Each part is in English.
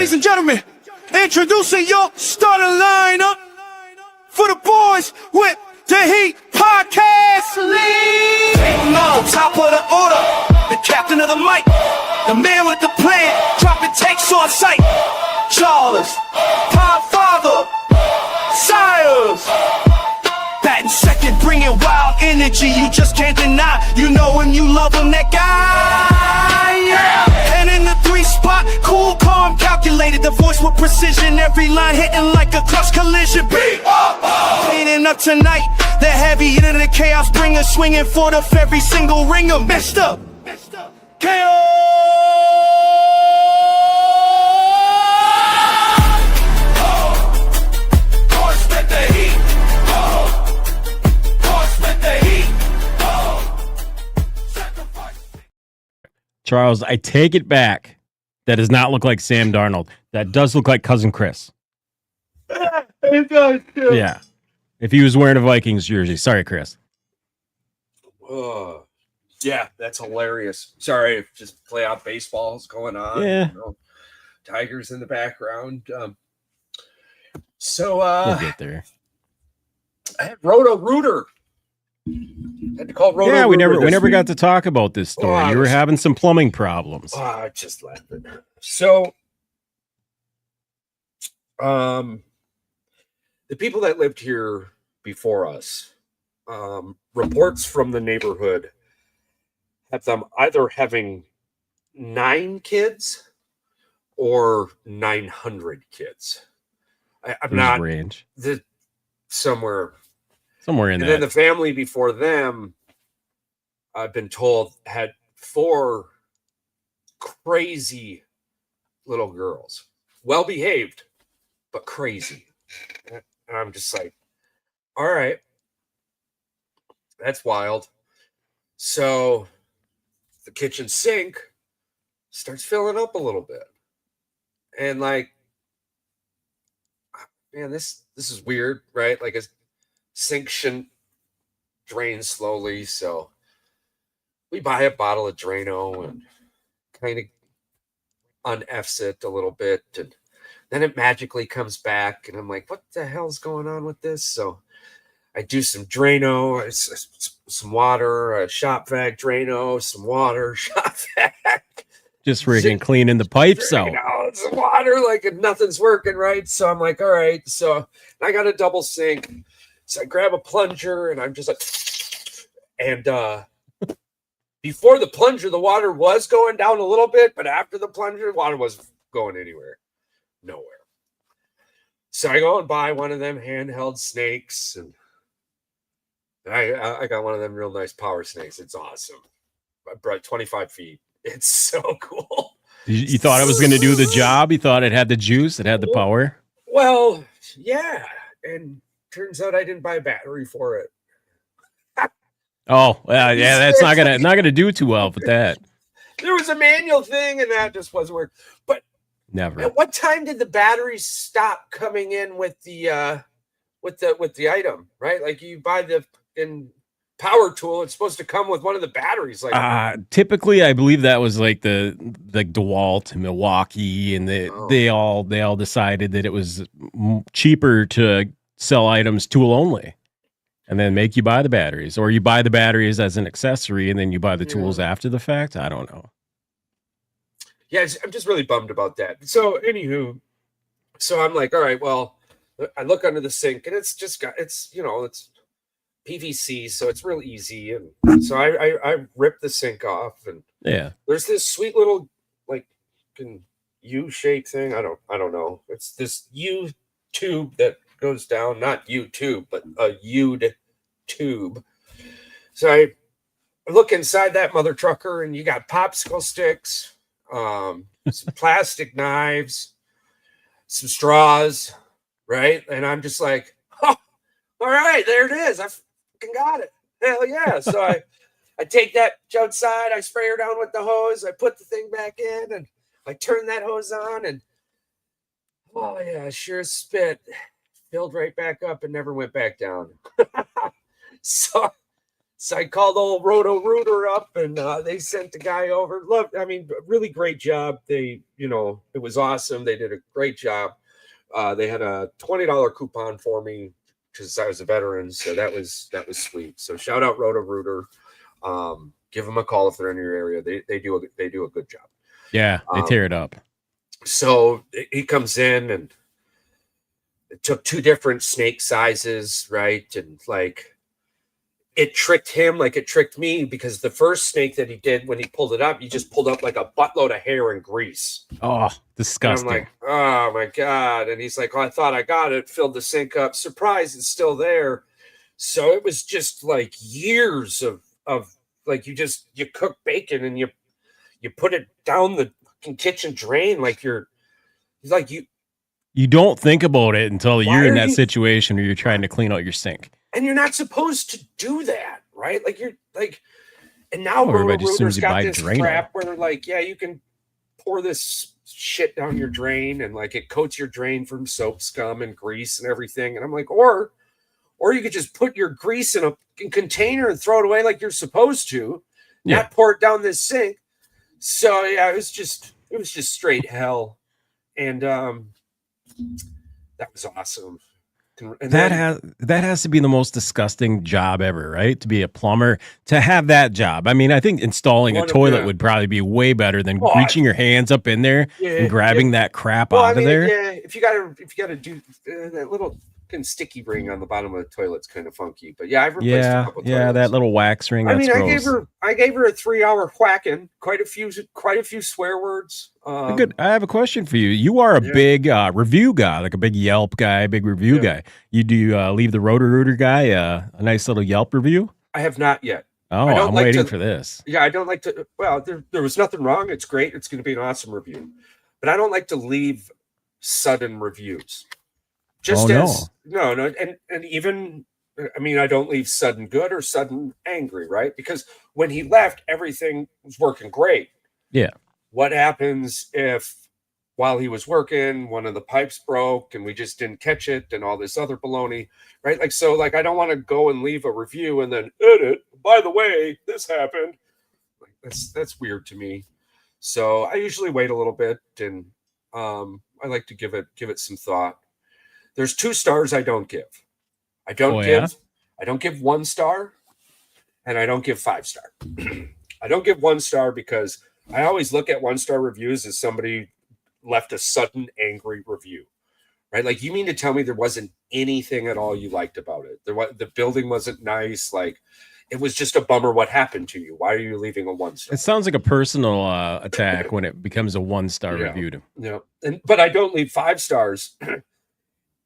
Ladies and gentlemen, introducing your starter lineup for the boys with the Heat Podcast League. No, top of the order, the captain of the mic, the man with the plan, dropping takes on sight. Charles, Podfather, Sires. Batting second, bringing wild energy, you just can't deny. You know him, you love him, that guy. Yeah. And in the 3 spot, cool, calm, calculated. The voice with precision, every line hitting like a crush collision. Cleaning up tonight, the heavy into the chaos bringer, swinging for the every single ringer. Messed up. KO. Charles, I take it back. That does not look like Sam Darnold. That does look like Cousin Chris. It does too. Yeah. If he was wearing a Vikings jersey. Sorry, Chris. Yeah, that's hilarious. Sorry if just playoff baseball is going on. Yeah. You know, Tigers in the background. We'll get there. I had Roto-Rooter. Had to call Roto-Rooter. Yeah, we never got to talk about this story. You were having some plumbing problems. I just left it. So, the people that lived here before us, reports from the neighborhood have them either having 9 kids or 900 kids. I'm not range. Somewhere in and that. then the family before them, I've been told, had 4 crazy little girls. Well behaved, but crazy. And I'm just like, all right, that's wild. So the kitchen sink starts filling up a little bit. And like, man, this is weird, right? Like a sink shouldn't drain slowly. So we buy a bottle of Drano and kind of un-F's it a little bit. And then it magically comes back. And I'm like, what the hell's going on with this? So I do some Drano, some water, a shop vac Drano, some water, shop vac. Just freaking cleaning the pipes out. Some water, like nothing's working right. So I'm like, all right. So I got a double sink. So I grab a plunger and I'm just like, and before the plunger, the water was going down a little bit, but after the plunger, the water wasn't going nowhere. So I go and buy one of them handheld snakes, and I got one of them real nice power snakes. It's awesome. I brought 25 feet. It's so cool. You thought it was going to do the job? You thought it had the juice? It had the power? Well, yeah. And turns out I didn't buy a battery for it. Oh, yeah, that's not gonna do too well with that. There was a manual thing, and that just wasn't working. But never. At what time did the batteries stop coming in with the item? Right, like you buy the power tool, it's supposed to come with one of the batteries. Like typically, I believe that was like the DeWalt, Milwaukee, and they all decided that it was cheaper to sell items tool only. And then make you buy the batteries, or you buy the batteries as an accessory, and then you buy the tools after the fact. I don't know. Yeah, I'm just really bummed about that. So, anywho, so I'm like, all right, well, I look under the sink, and it's PVC, so it's real easy. And so I rip the sink off, and there's this sweet little like U-shaped thing. I don't know. It's this U tube that goes down, not U-tube, but a U'd tube. So I look inside that mother trucker, and you got popsicle sticks, some plastic knives, some straws, right? And I'm just like, oh, all right, there it is. I fucking got it. Hell yeah. So I take that outside, I spray her down with the hose, I put the thing back in, and I turn that hose on, and oh yeah, sure filled right back up and never went back down. So So I called old Roto Rooter up, and they sent the guy over. Really great job. It was awesome. They did a great job. They had a $20 coupon for me because I was a veteran, so that was sweet. So shout out Roto Rooter. Give them a call if they're in your area. They do a good job. Yeah, they tear it up. So he comes in, and it took 2 different snake sizes, right? And like, it tricked him like it tricked me, because the first snake that he did, when he pulled it up, he just pulled up like a buttload of hair and grease. Oh, disgusting. And I'm like, oh my God. And he's like, oh, I thought I got it, filled the sink up. Surprise, it's still there. So it was just like years of like, you cook bacon and you put it down the kitchen drain. Like you don't think about it until you're in that situation where you're trying to clean out your sink. And you're not supposed to do that, right? Like, you're like, and now everybody Roto-Rooter's got this crap where they're like, yeah, you can pour this shit down your drain, and like, it coats your drain from soap scum and grease and everything. And I'm like, or you could just put your grease in a container and throw it away like you're supposed to, not pour it down this sink. So yeah, it was just straight hell. And that was awesome. And that has to be the most disgusting job ever, right? To be a plumber, to have that job. I mean, I think installing a toilet would probably be way better than reaching your hands up in there and grabbing that crap out of there. Yeah, if you gotta do that little sticky ring on the bottom of the toilet's kind of funky. But yeah, I've replaced a couple toilets. That little wax ring. That's gross. I gave her a 3-hour whacking. Quite a few swear words. Good. I have a question for you. You are a big review guy, like a big Yelp guy, big review guy. You do leave the Roto Rooter guy a nice little Yelp review? I have not yet. Oh, I'm waiting for this. Yeah, I don't like to. Well, there was nothing wrong. It's great. It's going to be an awesome review. But I don't like to leave sudden reviews. And even, I mean, I don't leave sudden good or sudden angry, right? Because when he left, everything was working great. Yeah. What happens if while he was working, one of the pipes broke and we just didn't catch it and all this other baloney, right? Like, so like, I don't want to go and leave a review and then edit, by the way, this happened. Like, that's weird to me. So I usually wait a little bit, and I like to give it some thought. There's 2 stars I don't give. I don't give 1 star, and I don't give 5 star. I don't give 1 star because I always look at 1-star reviews as somebody left a sudden angry review, right? Like, you mean to tell me there wasn't anything at all you liked about it? The building wasn't nice. Like, it was just a bummer. What happened to you? Why are you leaving a 1-star? It sounds like a personal attack when it becomes a 1-star review. Yeah. But I don't leave 5 stars.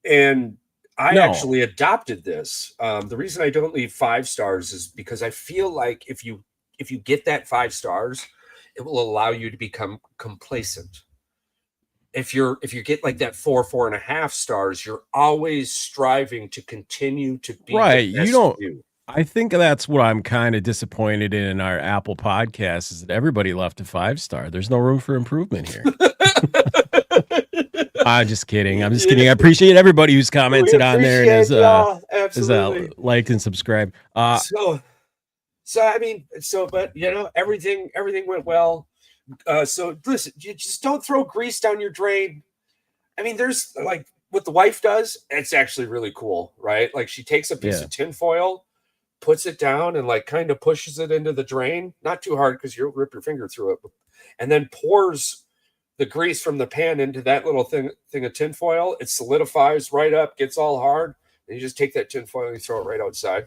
And I actually adopted this. The reason I don't leave 5 stars is because I feel like if you get that 5 stars, it will allow you to become complacent. If you get like that 4.5 stars, you're always striving to continue to be right. The best you don't. you. I think that's what I'm kind of disappointed in our Apple podcast is that everybody left a 5-star. There's no room for improvement here. I'm just kidding. I appreciate everybody who's commented on there and has liked and subscribed. But everything went well. So listen, you just don't throw grease down your drain. I mean, there's like what the wife does. It's actually really cool, right? Like, she takes a piece of tinfoil, puts it down, and like kind of pushes it into the drain. Not too hard because you'll rip your finger through it, and then pours the grease from the pan into that little thing of tinfoil. It solidifies right up, gets all hard, and you just take that tinfoil and you throw it right outside.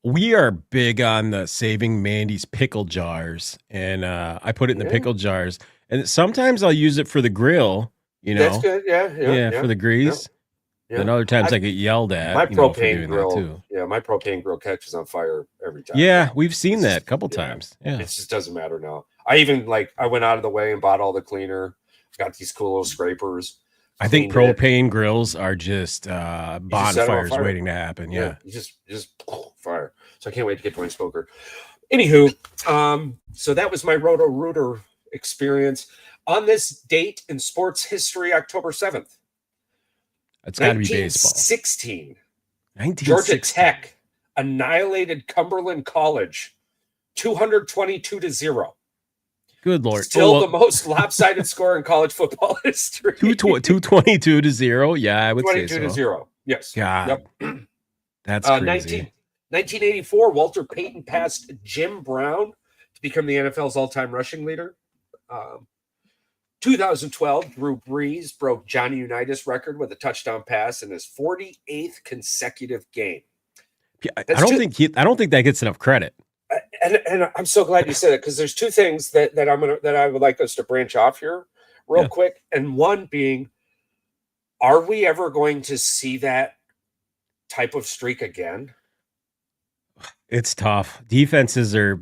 We are big on the saving Mandy's pickle jars, and I put it in the pickle jars, and sometimes I'll use it for the grill. That's good. Yeah, for the grease. Yeah. And other times I get yelled at. My propane grill, my propane grill catches on fire every time. Yeah, we've seen that a couple times. Yeah, it just doesn't matter now. I went out of the way and bought all the cleaner. Got these cool little scrapers. I think propane grills are just bonfires waiting to happen. Yeah. You just fire. So I can't wait to get to my smoker. Anywho, so that was my Roto Rooter experience on this date in sports history, October 7th. It's got to be baseball. 1916. Georgia Tech annihilated Cumberland College 222-0. Good Lord. Still the most lopsided score in college football history. 222-0. Yeah, I would say so. 22-0. Yes. God. Yep. That's crazy. 1984, Walter Payton passed Jim Brown to become the NFL's all-time rushing leader. 2012, Drew Brees broke Johnny Unitas' record with a touchdown pass in his 48th consecutive game. I don't think that gets enough credit. And I'm so glad you said it, because there's two things that I would like us to branch off here real quick. And one being, are we ever going to see that type of streak again? It's tough. Defenses are,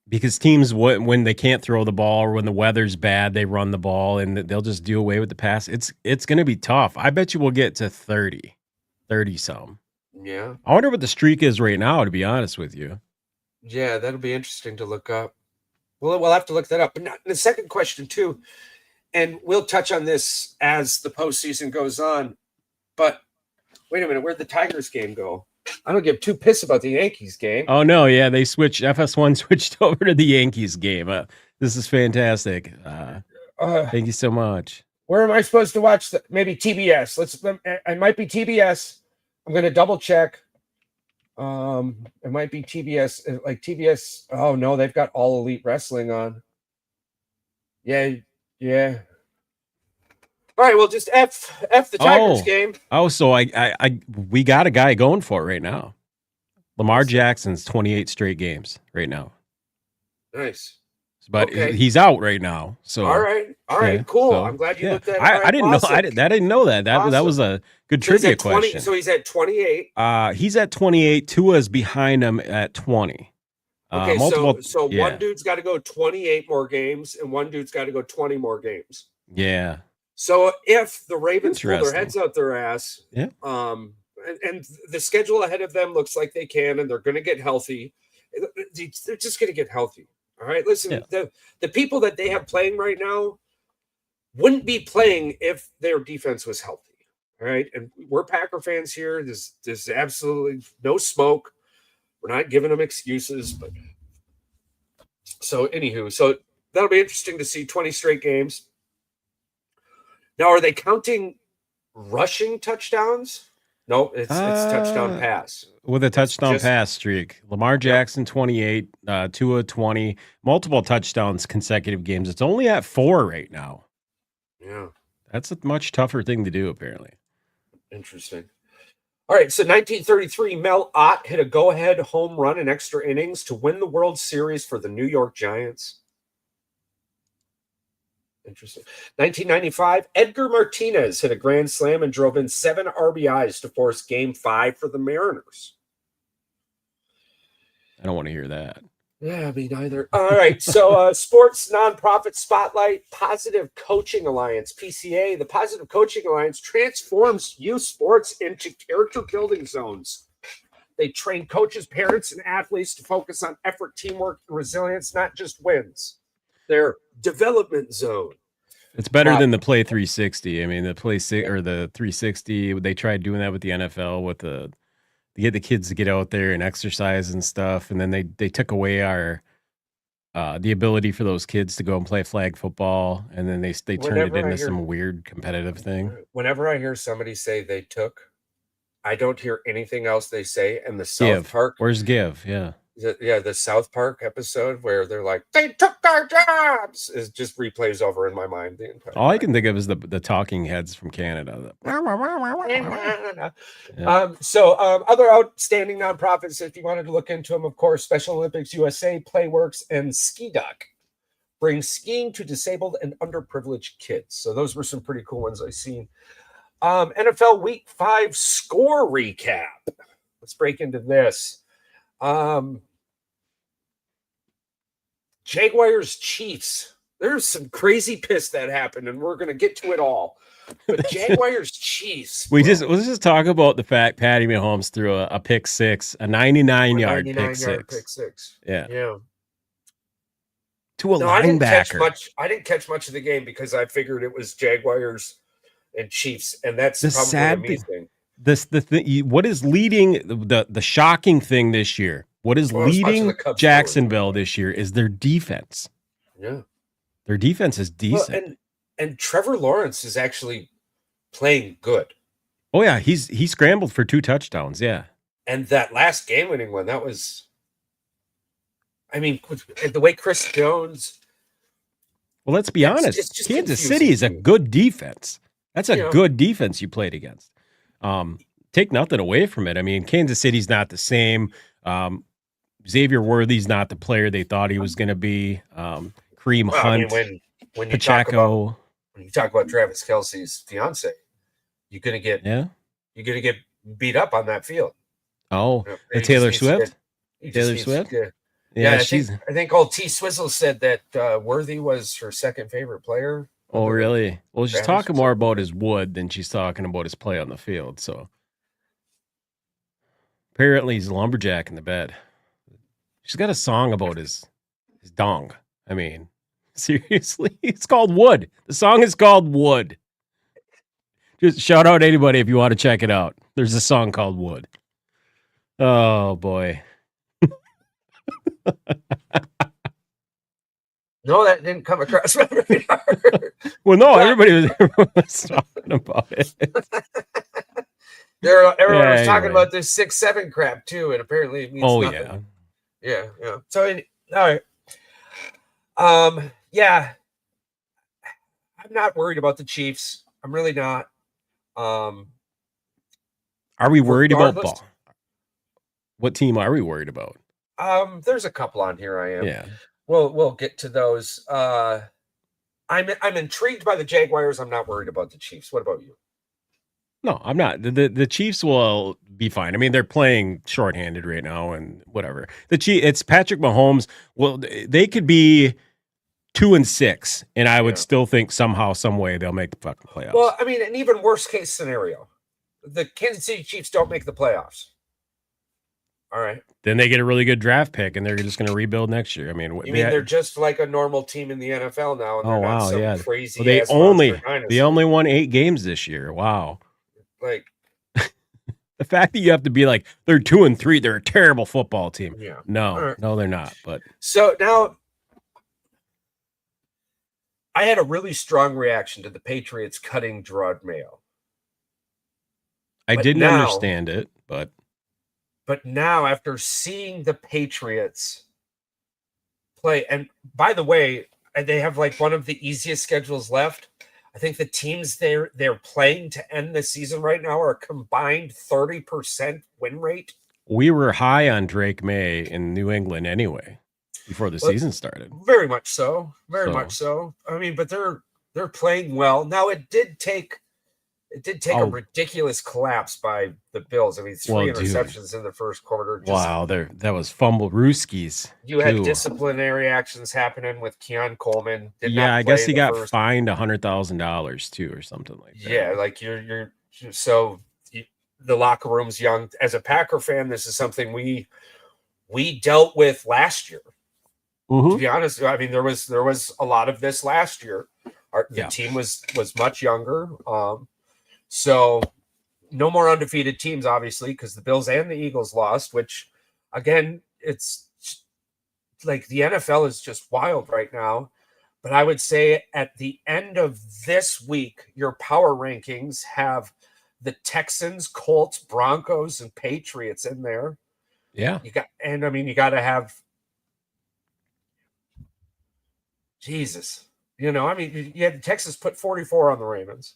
because teams, when they can't throw the ball or when the weather's bad, they run the ball and they'll just do away with the pass. It's going to be tough. I bet you we'll get to 30 some. Yeah. I wonder what the streak is right now, to be honest with you. Yeah, that'll be interesting to look up. Well, we'll have to look that up. But the second question, too, and we'll touch on this as the postseason goes on, but wait a minute, where'd the Tigers game go? I don't give two piss about the Yankees game. Oh, no, yeah, they switched. FS1 switched over to the Yankees game. This is fantastic. Thank you so much. Where am I supposed to watch? Maybe TBS. It might be TBS. I'm going to double check. It might be TBS, like TBS. Oh no, they've got All Elite Wrestling on. Yeah. All right, well, just F the Tigers game. Oh, so we got a guy going for it right now. Lamar Jackson's 28 straight games right now. Nice. But he's out right now. So all right, cool. So, I'm glad you looked at it. I didn't know. I didn't know that. That was a good trivia question. So he's at 28. He's at 28. Tua's behind him at 20. Okay, so one dude's got to go 28 more games, and one dude's got to go 20 more games. Yeah. So if the Ravens pull their heads out their ass, and the schedule ahead of them looks like they can, and they're going to get healthy. They're just going to get healthy. All right, listen, the people that they have playing right now wouldn't be playing if their defense was healthy. All right, and we're Packer fans here. There's absolutely no smoke. We're not giving them excuses, but so that'll be interesting to see 20 straight games. Now, are they counting rushing touchdowns? No, it's touchdown pass. With a touchdown pass streak. Lamar Jackson, 28, Tua, 20, multiple touchdowns consecutive games. It's only at 4 right now. Yeah. That's a much tougher thing to do, apparently. Interesting. All right, so 1933, Mel Ott hit a go-ahead home run in extra innings to win the World Series for the New York Giants. Interesting. 1995, Edgar Martinez hit a grand slam and drove in 7 RBIs to force Game 5 for the Mariners. I don't want to hear that. Yeah, me neither. All right, so Sports Nonprofit Spotlight, Positive Coaching Alliance, PCA. The Positive Coaching Alliance transforms youth sports into character-building zones. They train coaches, parents, and athletes to focus on effort, teamwork, and resilience, not just wins. Their development zone. It's better than the Play 360. I mean, the the 360. They tried doing that with the NFL with to get the kids to get out there and exercise and stuff, and then they took away our the ability for those kids to go and play flag football, and then they turned it into some weird competitive thing. Whenever I hear somebody say they took, I don't hear anything else they say. And the South Park, where's Give? Yeah. The South Park episode where they're like, they took our jobs, is just replays over in my mind the entire All I can think of is the talking heads from Canada. Other outstanding nonprofits, if you wanted to look into them, of course, Special Olympics USA, Playworks, and Ski Duck bring skiing to disabled and underprivileged kids. So those were some pretty cool ones I've seen. NFL Week 5 score recap. Let's break into this. Jaguars Chiefs. There's some crazy piss that happened, and we're going to get to it all. But Jaguars Chiefs. Let's just talk about the fact Patty Mahomes threw a pick six, a 99-yard pick six. Yeah. To a linebacker. I didn't catch much of the game because I figured it was Jaguars and Chiefs, and that's the probably sad the thing. What is leading the shocking thing this year? What is leading Jacksonville this year is their defense. Yeah, their defense is decent. Well, and Trevor Lawrence is actually playing good. Oh yeah, he scrambled for 2 touchdowns. Yeah, and that last game-winning one, that was. I mean, the way Chris Jones. Well, let's be honest. Kansas City is a good defense. That's a good defense you played against. Take nothing away from it. I mean, Kansas City's not the same. Xavier Worthy's not the player they thought he was going to be. Kareem Hunt, I mean, when you Pacheco. talk about Travis Kelce's fiance, you're gonna get beat up on that field. Oh, Taylor Swift. Taylor Swift. Yeah, I think old T Swizzle said that Worthy was her second favorite player. Oh, really? Well, she's talking more about his wood than she's talking about his play on the field. So apparently he's a lumberjack in the bed. She's got a song about his dong. I mean, seriously, it's called Wood. The song is called Wood. Just shout out anybody if you want to check it out. There's a song called Wood. Oh boy. No, that didn't come across my radar. Well, no, everybody was talking about it. Everyone was talking about this 6'7" crap too, and apparently it means nothing. Yeah. So, all right. Yeah. I'm not worried about the Chiefs. I'm really not. Are we worried about ball? What team are we worried about? There's a couple on here. I am. Yeah. We'll get to those. I'm intrigued by the Jaguars. I'm not worried about the Chiefs. What about you? No, I'm not. The Chiefs will be fine. I mean, they're playing shorthanded right now and whatever. It's Patrick Mahomes. Well, they could be 2-6, and I would still think somehow, some way they'll make the fucking playoffs. Well, I mean, an even worst case scenario, the Kansas City Chiefs don't make the playoffs. All right. Then they get a really good draft pick, and they're just going to rebuild next year. I mean, they're just like a normal team in the NFL now? And oh wow, yeah. Crazy. Well, they only won 8 games this year. Wow. Like the fact that you have to be like they're 2-3, they're a terrible football team. Yeah. No, they're not. But so now, I had a really strong reaction to the Patriots cutting Gerard Mayo. I didn't understand it, but now, after seeing the Patriots play, and by the way, they have like one of the easiest schedules left. I think the teams they're playing to end the season right now are a combined 30% win rate. We were high on Drake May in New England anyway before the season started. Very much so. Much so. I mean, but they're playing well. Now it did take a ridiculous collapse by the Bills. I mean, 3 interceptions in the first quarter. Wow, that was fumble rooskies. You had disciplinary actions happening with Keon Coleman. I guess he got fined $100,000 too, or something like that. Yeah, like the locker room's young. As a Packer fan, this is something we dealt with last year. Mm-hmm. To be honest, I mean there was a lot of this last year. The team was much younger. So no more undefeated teams, obviously, because the Bills and the Eagles lost, which, again, it's like the NFL is just wild right now. But I would say at the end of this week, your power rankings have the Texans, Colts, Broncos, and Patriots in there. Yeah. You got to have Jesus. You had the Texans put 44 on the Ravens.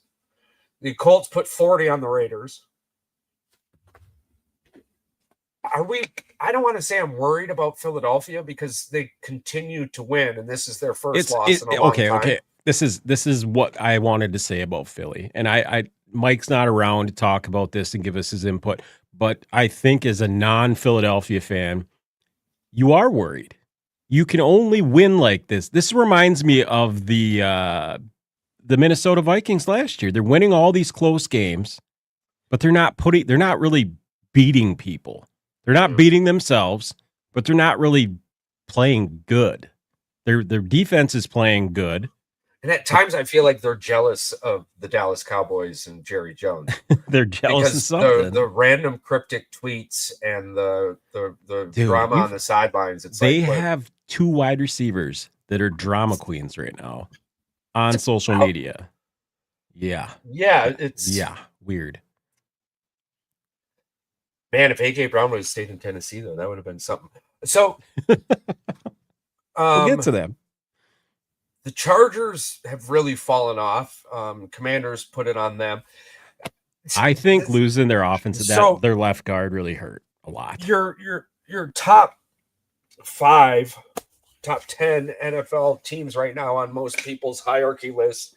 The Colts put 40 on the Raiders. I don't want to say I'm worried about Philadelphia because they continue to win, and this is their first loss in a long time. Okay. This is what I wanted to say about Philly. And I Mike's not around to talk about this and give us his input, but I think as a non-Philadelphia fan, you are worried. You can only win like this. This reminds me of the Minnesota Vikings last year. They're winning all these close games, but they're not really beating people. They're not beating themselves, but they're not really playing good. Their defense is playing good. And at times I feel like they're jealous of the Dallas Cowboys and Jerry Jones. They're jealous of something. The random cryptic tweets and the drama on the sidelines. They have 2 wide receivers that are drama queens right now on social media. Yeah. Yeah, it's weird. Man, if AJ Brown would have stayed in Tennessee, though, that would have been something. So we'll get to them. The Chargers have really fallen off. Commanders put it on them. I think losing their offense, their left guard really hurt a lot. Your top 5, top 10 NFL teams right now on most people's hierarchy list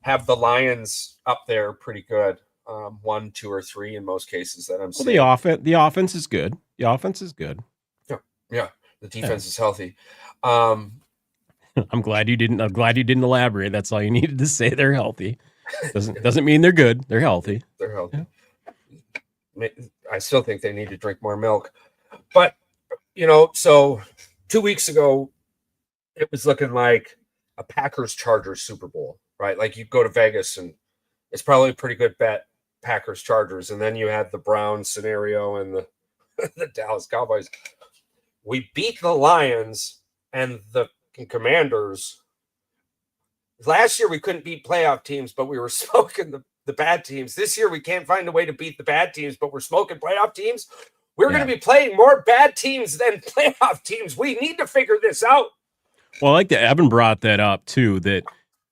have the Lions up there pretty good. 1, 2, or 3 in most cases that I'm seeing. The offense is good. The offense is good. Yeah. The defense is healthy. I'm glad you didn't elaborate. That's all you needed to say. They're healthy. Doesn't mean they're good. They're healthy. They're healthy. Yeah. I still think they need to drink more milk. But, so 2 weeks ago, it was looking like a Packers-Chargers Super Bowl, right? Like you go to Vegas and it's probably a pretty good bet, Packers-Chargers. And then you had the Browns scenario and the Dallas Cowboys. We beat the Lions and the Commanders. Last year we couldn't beat playoff teams, but we were smoking the bad teams. This year we can't find a way to beat the bad teams, but we're smoking playoff teams. We're going to be playing more bad teams than playoff teams. We need to figure this out. Well, I like that Evan brought that up too, that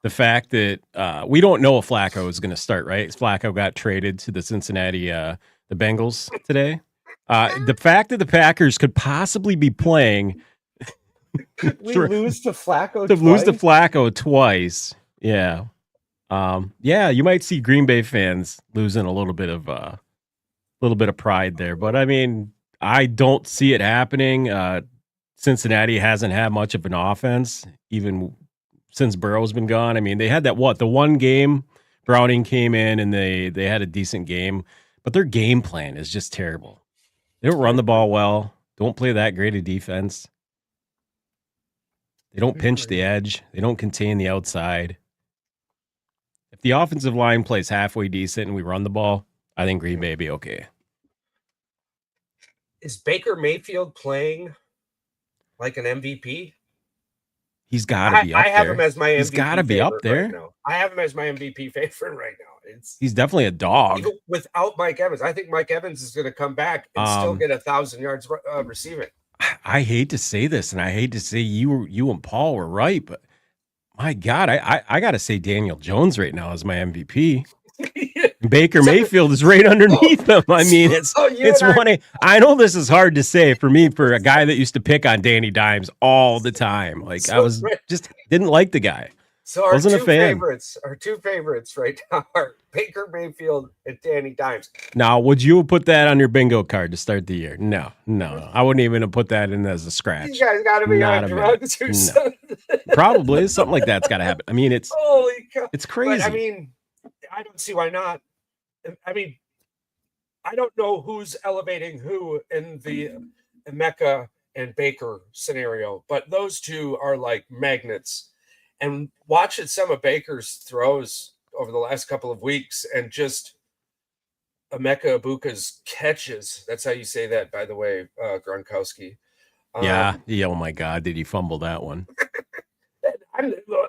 the fact that we don't know if Flacco is going to start, right? Flacco got traded to the Cincinnati, the Bengals today. The fact that the Packers could possibly be playing lose to Flacco twice. Yeah. You might see Green Bay fans losing a little bit of pride there, but I mean, I don't see it happening. Cincinnati hasn't had much of an offense even since Burrow's been gone. I mean, they had the one game Browning came in and they had a decent game, but their game plan is just terrible. They don't run the ball well. Don't play that great a defense. They don't pinch the edge. They don't contain the outside. If the offensive line plays halfway decent and we run the ball, I think Green Bay be okay. Is Baker Mayfield playing like an MVP? He's got to be up there. I have him as my MVP. He's got to be up there. Right now. I have him as my MVP favorite right now. He's definitely a dog. Even without Mike Evans, I think Mike Evans is going to come back and still get 1,000 yards receiving. I hate to say this, and I hate to say you and Paul were right, but my God, I got to say Daniel Jones right now is my MVP. Baker Mayfield is right underneath him. I mean, it's one. I know this is hard to say for me, for a guy that used to pick on Danny Dimes all the time. Like I was just didn't like the guy. So our two favorites right now are Baker Mayfield and Danny Dimes. Now, would you put that on your bingo card to start the year? No. I wouldn't even have put that in as a scratch. You guys got to be on drugs or something. Probably something like that's got to happen. I mean, it's holy cow. It's crazy. But, I mean, I don't see why not. I mean, I don't know who's elevating who in the Mecca and Baker scenario, but those two are like magnets. And watching some of Baker's throws over the last couple of weeks and just Emeka Ibuka's catches. That's how you say that, by the way, Gronkowski. Yeah. Oh, my God. Did he fumble that one?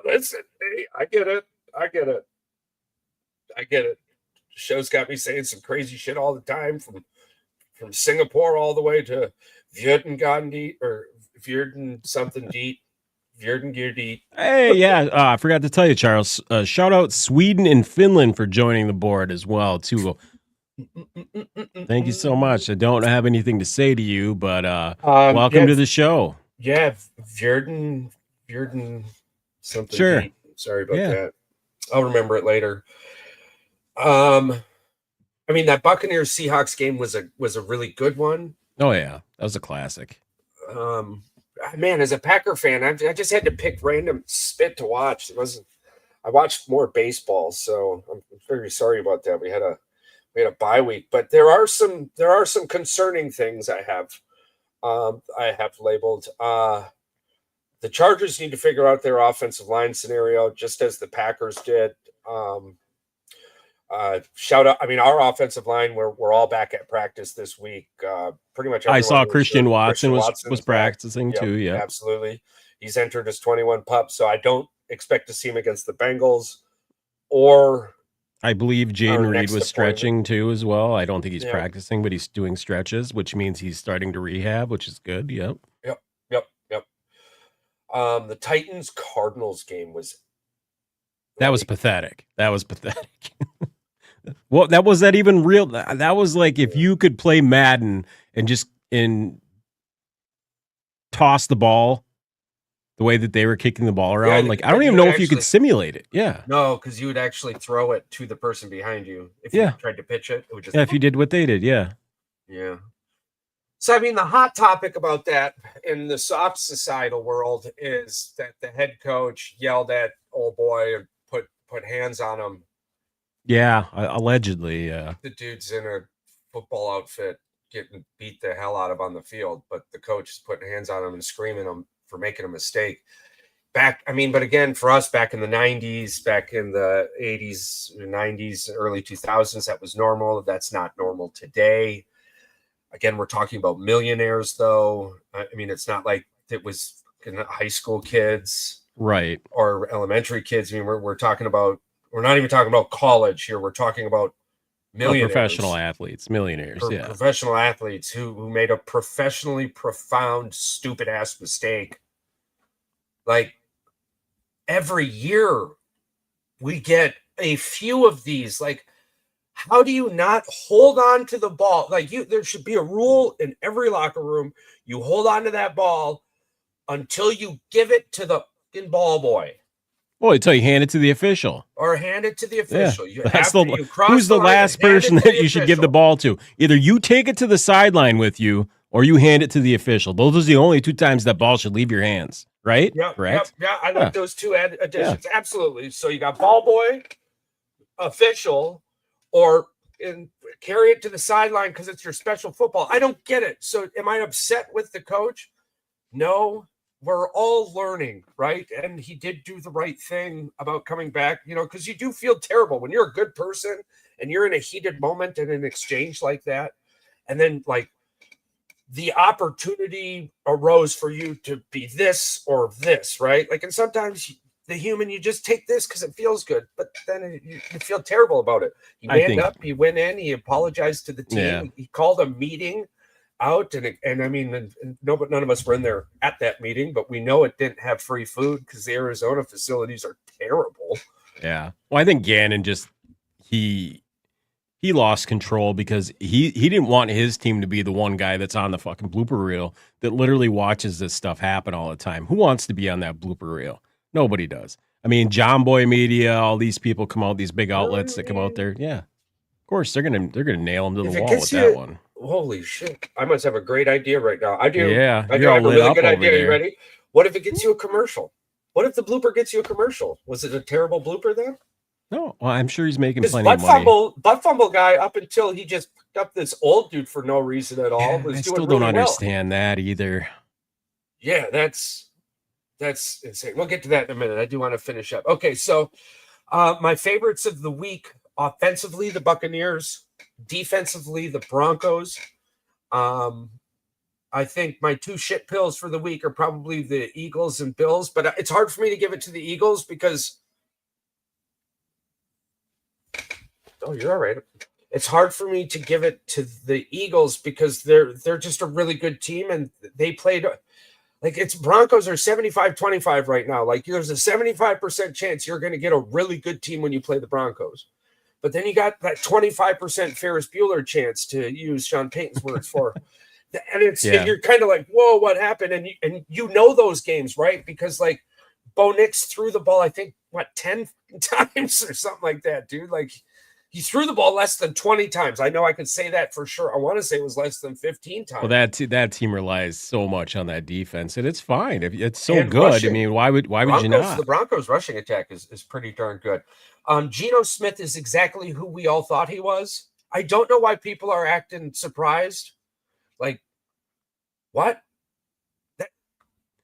Listen, hey, I get it. Show's got me saying some crazy shit all the time from Singapore all the way to Vierden something deep. Hey, yeah. I forgot to tell you, Charles. Shout out Sweden and Finland for joining the board as well, too. Thank you so much. I don't have anything to say to you, but welcome to the show. Yeah, Vierden something. Sure. Deep. Sorry about that. I'll remember it later. I mean, that Buccaneers Seahawks game was a really good one. Oh yeah, that was a classic. Man, as a Packer fan, I just had to pick random spit to watch. I watched more baseball, so I'm very sorry about that. We had a bye week, but there are some concerning things I have labeled. The Chargers need to figure out their offensive line scenario, just as the Packers did. Shout out. I mean, our offensive line, we're all back at practice this week. Pretty much. I saw Christian Watson was practicing too. Yeah, absolutely. He's entered his 21 pup, so I don't expect to see him against the Bengals. Or I believe Jaden Reed was stretching too as well. I don't think he's practicing, but he's doing stretches, which means he's starting to rehab, which is good. Yep. The Titans-Cardinals game was pathetic. Well, was that even real? That was like if you could play Madden and just toss the ball the way that they were kicking the ball around. Like, I don't even know if you could simulate it. Yeah. No, because you would actually throw it to the person behind you. If you tried to pitch it, it would just. Yeah, if you did what they did. Yeah. Yeah. So, I mean, the hot topic about that in the soft societal world is that the head coach yelled at old boy and put hands on him. Yeah, allegedly, yeah. The dude's in a football outfit getting beat the hell out of on the field, but the coach is putting hands on him and screaming him for making a mistake. But again, for us back in the 90s, back in the 80s, 90s, early 2000s, that was normal. That's not normal today. Again, we're talking about millionaires, though. I mean, it's not like it was high school kids, right, or elementary kids. I mean, we're talking about. We're not even talking about college here. We're talking about millionaires, professional athletes, millionaires, professional athletes who made a professionally profound, stupid ass mistake. Like every year, we get a few of these. Like, how do you not hold on to the ball? Like there should be a rule in every locker room. You hold on to that ball until you give it to the fucking ball boy. Well, until you hand it to the official. Or hand it to the official. Yeah. Who's the last person that you should give the ball to? Either you take it to the sideline with you or you hand it to the official. Those are the only two times that ball should leave your hands, right? Yeah, correct? Yeah, I like those two additions. Yeah. Absolutely. So you got ball boy, official, or carry it to the sideline because it's your special football. I don't get it. So am I upset with the coach? No. We're all learning, right? And he did do the right thing about coming back, because you do feel terrible when you're a good person and you're in a heated moment in an exchange like that. And then, like, the opportunity arose for you to be this or this, right? Like, and sometimes the human, you just take this because it feels good, but then you feel terrible about it. He manned up, he went in, he apologized to the team, he called a meeting out, and I mean, none of us were in there at that meeting, but we know it didn't have free food because the Arizona facilities are terrible. Yeah. Well, I think Gannon just he lost control because he didn't want his team to be the one guy that's on the fucking blooper reel that literally watches this stuff happen all the time. Who wants to be on that blooper reel? Nobody does. I mean, John Boy Media, all these people come out, these big outlets that come out there. Yeah. Of course, they're gonna nail him to the wall with that one. Holy shit. I must have a great idea right now. I do. Yeah. I do have a really good idea. Are you ready? What if it gets you a commercial? What if the blooper gets you a commercial? Was it a terrible blooper then? No. Well, I'm sure he's making plenty of money. Butt fumble guy, up until he just picked up this old dude for no reason at all. I still don't understand that either. Yeah, that's insane. We'll get to that in a minute. I do want to finish up. Okay, so my favorites of the week: offensively, the Buccaneers; defensively, the Broncos. I think my two shit pills for the week are probably the Eagles and Bills, but it's hard for me to give it to the Eagles because you're all right. It's hard for me to give it to the Eagles because they're just a really good team, and they played like it's Broncos are 75-25 right now. Like there's a 75% chance you're going to get a really good team when you play the Broncos. But then you got that 25% Ferris Bueller chance, to use Sean Payton's words, for. And you're kind of like, whoa, what happened? And you know those games, right? Because like Bo Nix threw the ball, I think, 10 times or something like that, dude. Like he threw the ball less than 20 times. I know I could say that for sure. I want to say it was less than 15 times. Well, that team relies so much on that defense, and it's fine. If it's so good, rushing. I mean, why would you not? The Broncos rushing attack is pretty darn good. Geno Smith is exactly who we all thought he was. I don't know why people are acting surprised. Like, what?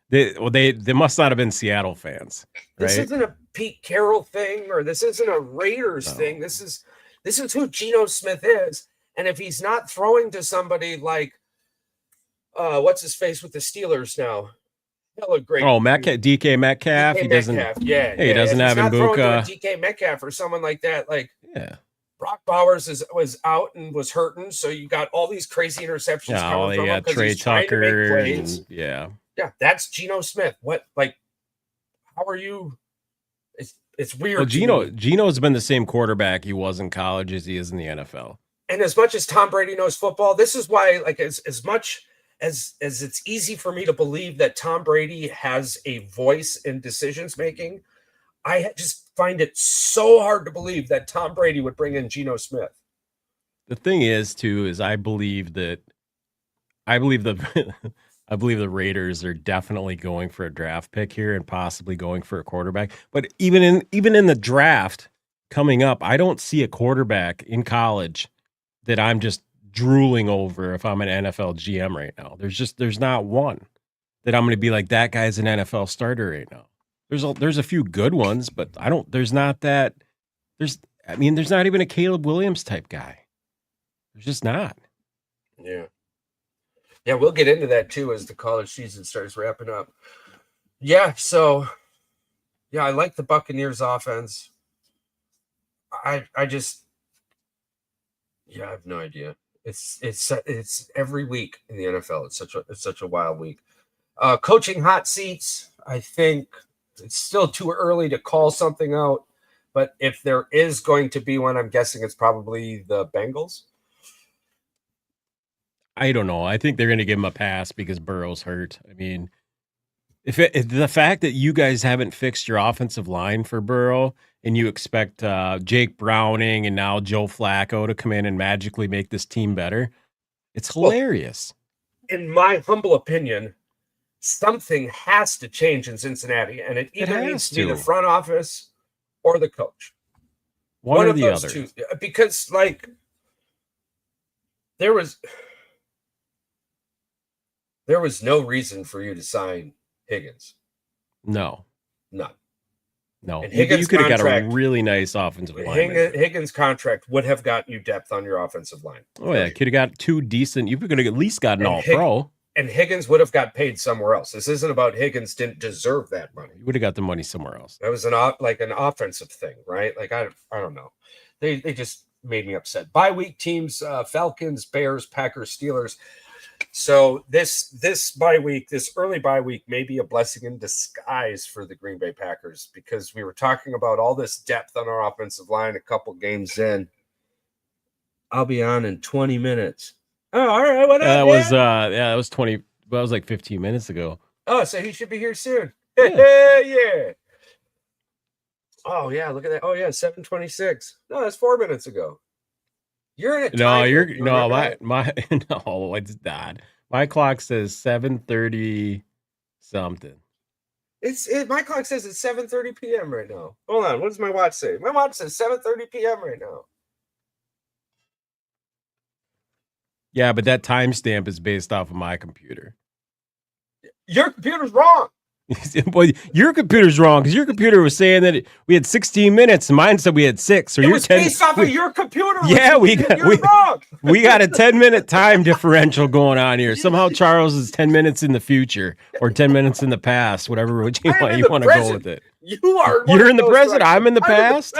They must not have been Seattle fans. Right? This isn't a Pete Carroll thing, or this isn't a Raiders thing. This is who Geno Smith is. And if he's not throwing to somebody like what's his face with the Steelers now? Hella great. Oh, DK Metcalf. He doesn't. Yeah, he doesn't have Mbuka. DK Metcalf or someone like that. Like, yeah. Brock Bowers was out and was hurting, so you got all these crazy interceptions coming from him because he's trying to make plays. Yeah, that's Geno Smith. What, like, how are you? It's weird. Well, Geno's been the same quarterback he was in college as he is in the NFL. And as much as Tom Brady knows football, this is why, like, as much as it's easy for me to believe that Tom Brady has a voice in decisions making, I just find it so hard to believe that Tom Brady would bring in Geno Smith. The thing is, too, is I believe the Raiders are definitely going for a draft pick here and possibly going for a quarterback. But even in the draft coming up, I don't see a quarterback in college that I'm just drooling over if I'm an NFL GM right now. There's not one that I'm going to be like, that guy's an NFL starter right now. There's a few good ones, but there's not even a Caleb Williams type guy. There's just not. Yeah. Yeah, we'll get into that too as the college season starts wrapping up. Yeah, so I like the Buccaneers offense. I have no idea. It's every week in the NFL. It's such a wild week. Coaching hot seats, I think it's still too early to call something out, but if there is going to be one, I'm guessing it's probably the Bengals. I don't know. I think they're going to give him a pass because Burrow's hurt. I mean, if the fact that you guys haven't fixed your offensive line for Burrow and you expect Jake Browning and now Joe Flacco to come in and magically make this team better, it's hilarious. Well, in my humble opinion, something has to change in Cincinnati, and it either needs to be the front office or the coach. One or the other. Two, because, like, there was no reason for you to sign Higgins. No. None. No. You could have got a really nice offensive line. Higgins' contract would have gotten you depth on your offensive line. Oh, yeah. Could have got two decent. You could have at least gotten all-pro. And Higgins would have got paid somewhere else. This isn't about Higgins didn't deserve that money. You would have got the money somewhere else. That was an offensive thing, right? Like, I don't know. They just made me upset. Bye week teams, Falcons, Bears, Packers, Steelers. So this bye week, this early bye week may be a blessing in disguise for the Green Bay Packers, because we were talking about all this depth on our offensive line a couple games in. I'll be on in 20 minutes. Oh, all right. What up? That was 20. That was like 15 minutes ago. Oh, so he should be here soon. Yeah. Oh yeah, look at that. Oh yeah, 7:26. No, that's 4 minutes ago. You're in a no, it's not. My clock says 7:30 something. My clock says it's 7:30 p.m. right now. Hold on, what does my watch say? My watch says 7:30 p.m. right now. Yeah, but that timestamp is based off of my computer. Your computer's wrong. Well, your computer's wrong because your computer was saying that we had 16 minutes and mine said we had 6. So it was based off of your computer. Yeah, you're wrong. We got a 10-minute time differential going on here. Somehow Charles is 10 minutes in the future or 10 minutes in the past, whatever you want to go with it. You're in the present. I'm in the past.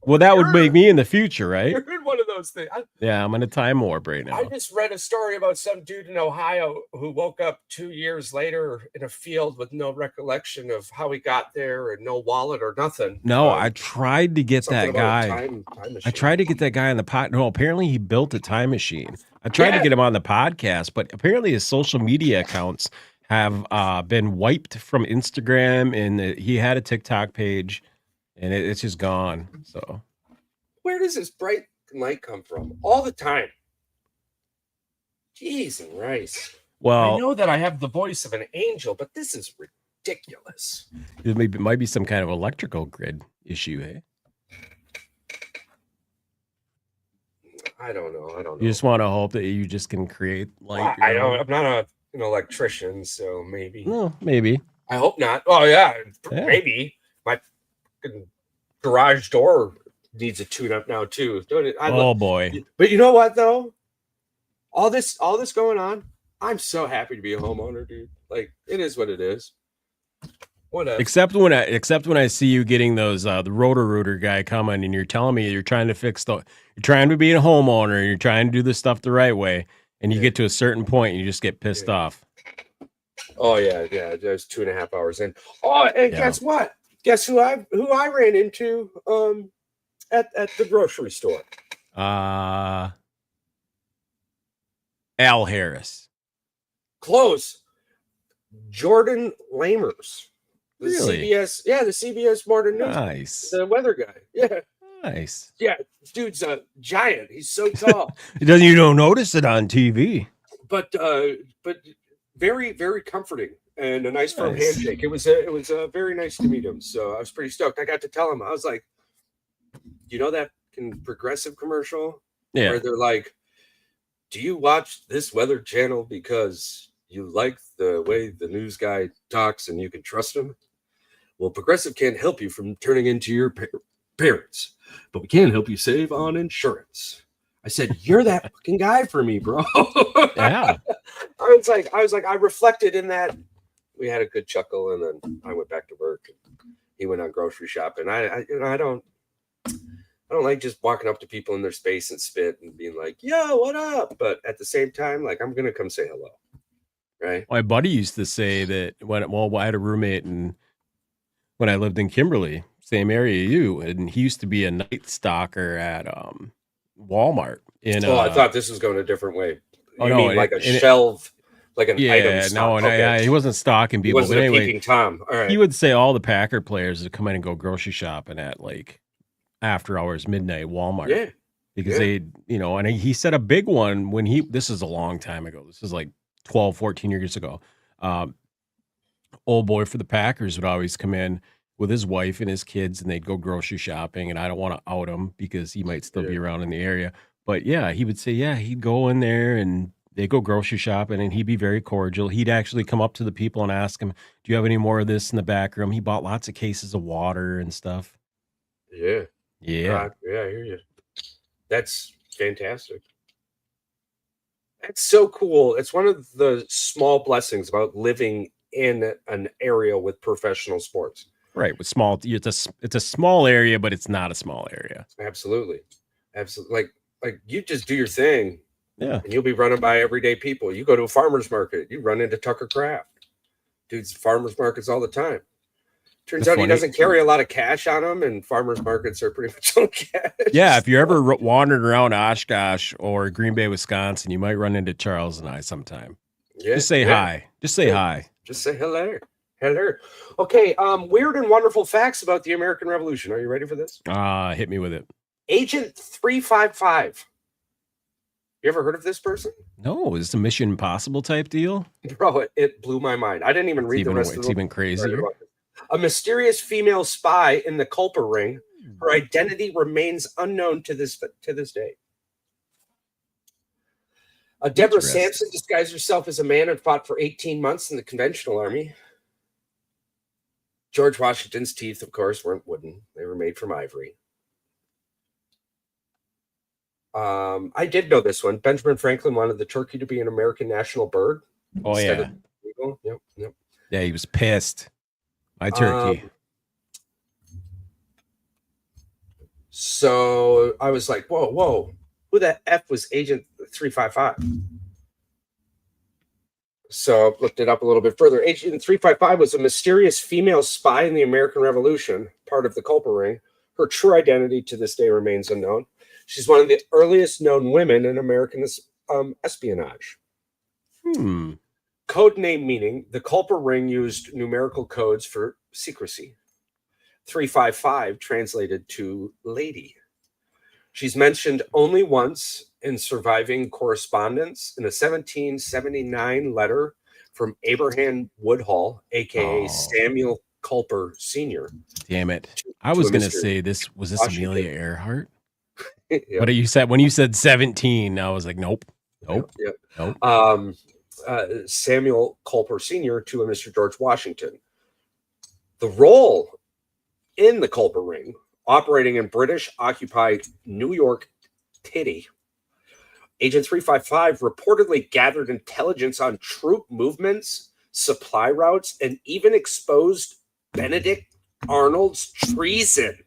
Well, that would make me in the future, right? You're in one of those things. I'm in a time warp right now. I just read a story about some dude in Ohio who woke up 2 years later in a field with no recollection of how he got there and no wallet or nothing. No, I tried to get that guy. I tried to get that guy on the pod. No, apparently he built a time machine. I tried to get him on the podcast, but apparently his social media accounts have been wiped from Instagram, and he had a TikTok page, and it's just gone. So, where does this bright light come from? All the time. Jeez and rice. Well, I know that I have the voice of an angel, but this is ridiculous. It might be some kind of electrical grid issue, eh? I don't know. You just want to hope that you just can create light. I'm not a an electrician, so maybe. No, maybe. I hope not. Oh yeah. Maybe my garage door needs a tune-up now too. Boy! But you know what though? All this going on, I'm so happy to be a homeowner, dude. Like, it is what it is. Whatever. Except when I see you getting those the Roto-Rooter guy coming and you're telling me you're trying to you're trying to be a homeowner and you're trying to do this stuff the right way, and you get to a certain point and you just get pissed off. Oh yeah. There's 2.5 hours in. Oh, and guess what? Guess who I ran into at the grocery store? Al Harris. Close. Jordan Lamers. The Really? CBS, the CBS Morning News. Nice. The weather guy. Yeah. Nice. Yeah, dude's a giant. He's so tall. You don't notice it on TV. But very, very comforting and a nice firm handshake. It was very nice to meet him. So I was pretty stoked. I got to tell him, I was like, you know that Progressive commercial? Yeah. Where they're like, do you watch this weather channel because you like the way the news guy talks and you can trust him? Well, Progressive can't help you from turning into your parents, but we can help you save on insurance. I said, you're that fucking guy for me, bro. Yeah. I was like, I reflected in that. We had a good chuckle, and then I went back to work. And he went on grocery shopping. I don't like just walking up to people in their space and spit and being like, yo, what up? But at the same time, like, I'm gonna come say hello. Right. My buddy used to say that I had a roommate and when I lived in Kimberly, same area you, and he used to be a night stalker at Walmart. I thought this was going a different way. You mean like a shelf, like an item stock? No, he wasn't stalking people. He wasn't but anyway, peeping Tom. All right. He would say all the Packer players would come in and go grocery shopping at like after hours, midnight Walmart. Yeah. Because they, and he said a big one when this is a long time ago. This is like 12, 14 years ago. Old boy for the Packers would always come in with his wife and his kids, and they'd go grocery shopping. And I don't want to out him because he might still be around in the area. But yeah, he would say, he'd go in there and they go grocery shopping, and he'd be very cordial. He'd actually come up to the people and ask them, do you have any more of this in the back room? He bought lots of cases of water and stuff. Yeah. Yeah. I hear you. That's fantastic. That's so cool. It's one of the small blessings about living in an area with professional sports. Right, with small, it's a small area, but it's not a small area. Absolutely. Like you just do your thing, and you'll be running by everyday people. You go to a farmer's market, you run into Tucker Craft. Dude's farmer's markets all the time. Turns out he doesn't carry a lot of cash on him, and farmers markets are pretty much on cash. Yeah, if you're ever wandering around Oshkosh or Green Bay, Wisconsin, you might run into Charles and I sometime. Yeah, just say hi. Just say hi. Just say hello. Hello. Okay, weird and wonderful facts about the American Revolution. Are you ready for this? Hit me with it. Agent 355. You ever heard of this person? No, is this a Mission Impossible type deal? Bro, it blew my mind. I didn't even read the rest of it. It's even crazier. A mysterious female spy in the Culper ring. Her identity remains unknown to this day. Deborah Sampson disguised herself as a man and fought for 18 months in the conventional army. George Washington's teeth, of course, weren't wooden. They were made from ivory. I did know this one. Benjamin Franklin wanted the turkey to be an American national bird. Oh, yeah. Yep. Yeah, he was pissed. My turkey. So I was like, whoa. Who the F was Agent 355? So I looked it up a little bit further. Agent 355 was a mysterious female spy in the American Revolution, part of the Culper Ring. Her true identity to this day remains unknown. She's one of the earliest known women in American espionage. Code name meaning the Culper Ring used numerical codes for secrecy. 355 translated to lady. She's mentioned only once in surviving correspondence in a 1779 letter from Abraham Woodhull, a.k.a. Samuel Culper Sr. Damn it. I was going to say this. Was this Amelia Earhart? Yeah. But when you said 17, I was like, nope. Yep. Samuel Culper Sr. to a Mr. George Washington. The role in the Culper Ring, operating in British-occupied New York City, Agent 355 reportedly gathered intelligence on troop movements, supply routes, and even exposed Benedict Arnold's treason.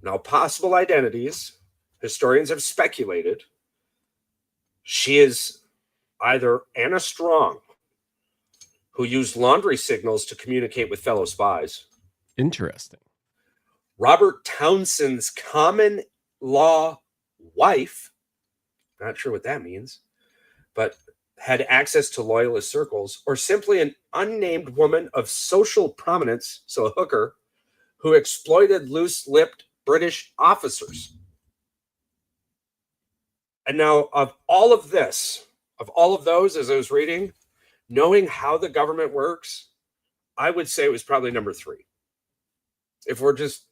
Now, possible identities, historians have speculated. She is either Anna Strong, who used laundry signals to communicate with fellow spies. Interesting. Robert Townsend's common law wife, not sure what that means, but had access to loyalist circles, or simply an unnamed woman of social prominence, so a hooker, who exploited loose-lipped British officers. And now, of all of this, of all of those, as I was reading, knowing how the government works, I would say it was probably number 3. If we're just,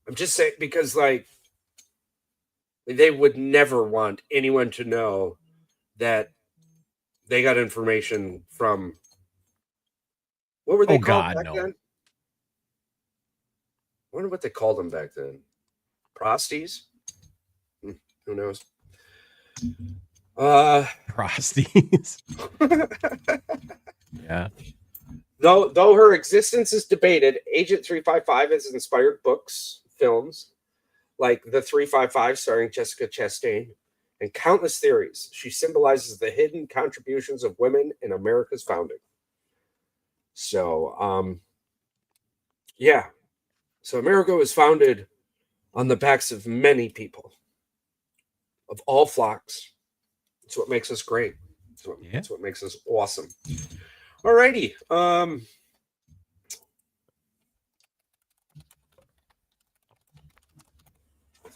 I'm just saying, because like, they would never want anyone to know that they got information from, what were they called back then? I wonder what they called them back then. Prosties? Who knows? Prosties. Yeah. Though her existence is debated, Agent 355 has inspired books, films, like The 355 starring Jessica Chastain, and countless theories. She symbolizes the hidden contributions of women in America's founding. So, yeah. So America was founded on the backs of many people, of all flocks. It's what makes us great. It's what makes us awesome. Alrighty. I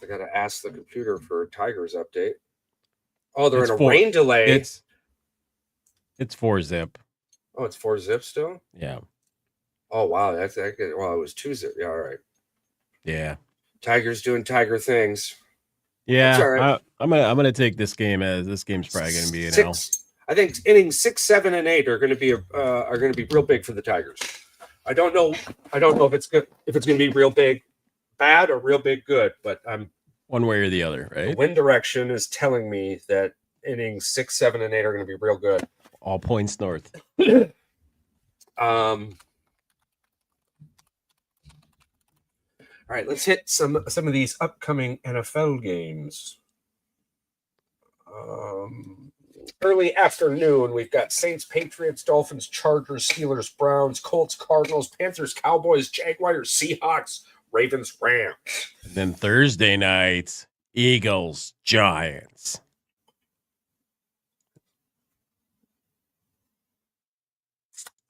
got to ask the computer for a Tigers update. Oh, they're in a rain delay. It's 4-zip. Oh, it's 4-zip still? Yeah. Oh, wow. Well, it was 2-zip. Yeah, all right. Yeah. Tigers doing Tiger things. Yeah. Right. I'm gonna take this game as this game's probably gonna be an L. I think innings 6, 7, and 8 are gonna be real big for the Tigers. I don't know if it's good, if it's gonna be real big bad or real big good, but I'm one way or the other, right? The wind direction is telling me that innings 6, 7, and 8 are gonna be real good. All points north. All right, let's hit some of these upcoming NFL games. Early afternoon, we've got Saints, Patriots, Dolphins, Chargers, Steelers, Browns, Colts, Cardinals, Panthers, Cowboys, Jaguars, Seahawks, Ravens, Rams. And then Thursday night, Eagles, Giants.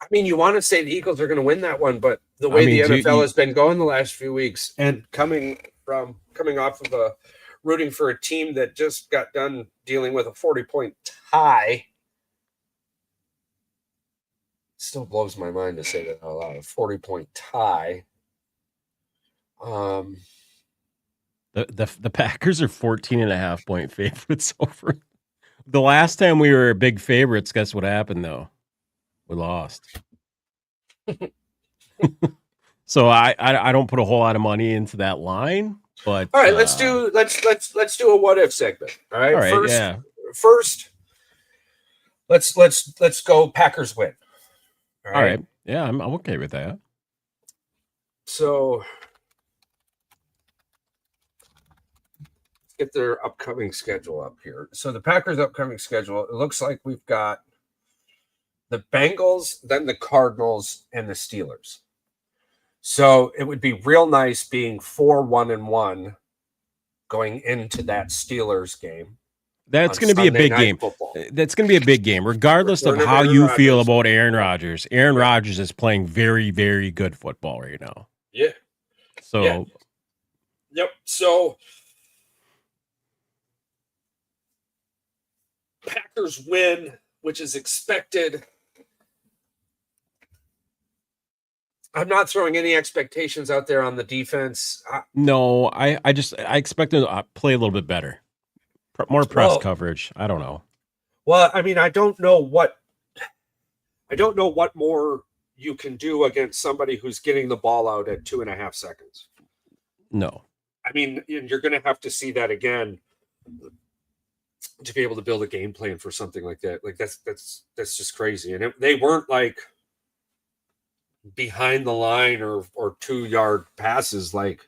I mean, you want to say the Eagles are going to win that one, but the way the NFL has been going the last few weeks, and coming off of rooting for a team that just got done dealing with a 40-point tie, still blows my mind to say that out loud. A 40-point tie. The Packers are 14.5-point favorites over. The last time we were big favorites, guess what happened though? We lost. So I don't put a whole lot of money into that line, but all right, let's do a what if segment. All right, first, let's go Packers win. All right. Yeah, I'm okay with that. So let's get their upcoming schedule up here. So the Packers' upcoming schedule, it looks like we've got the Bengals, then the Cardinals, and the Steelers. So it would be real nice being 4-1-1 going into that Steelers game. That's going to be a big game. That's going to be a big game, regardless of how you feel about Aaron Rodgers. Aaron Rodgers is playing very, very good football right now. Yeah. So. Yeah. Yep. So Packers win, which is expected. I'm not throwing any expectations out there on the defense. No, I expect them to play a little bit better. More press coverage. I don't know. Well, I mean, I don't know what more you can do against somebody who's getting the ball out at 2.5 seconds. No. I mean, you're going to have to see that again to be able to build a game plan for something like that. Like that's just crazy. And they weren't like behind the line or 2-yard passes, like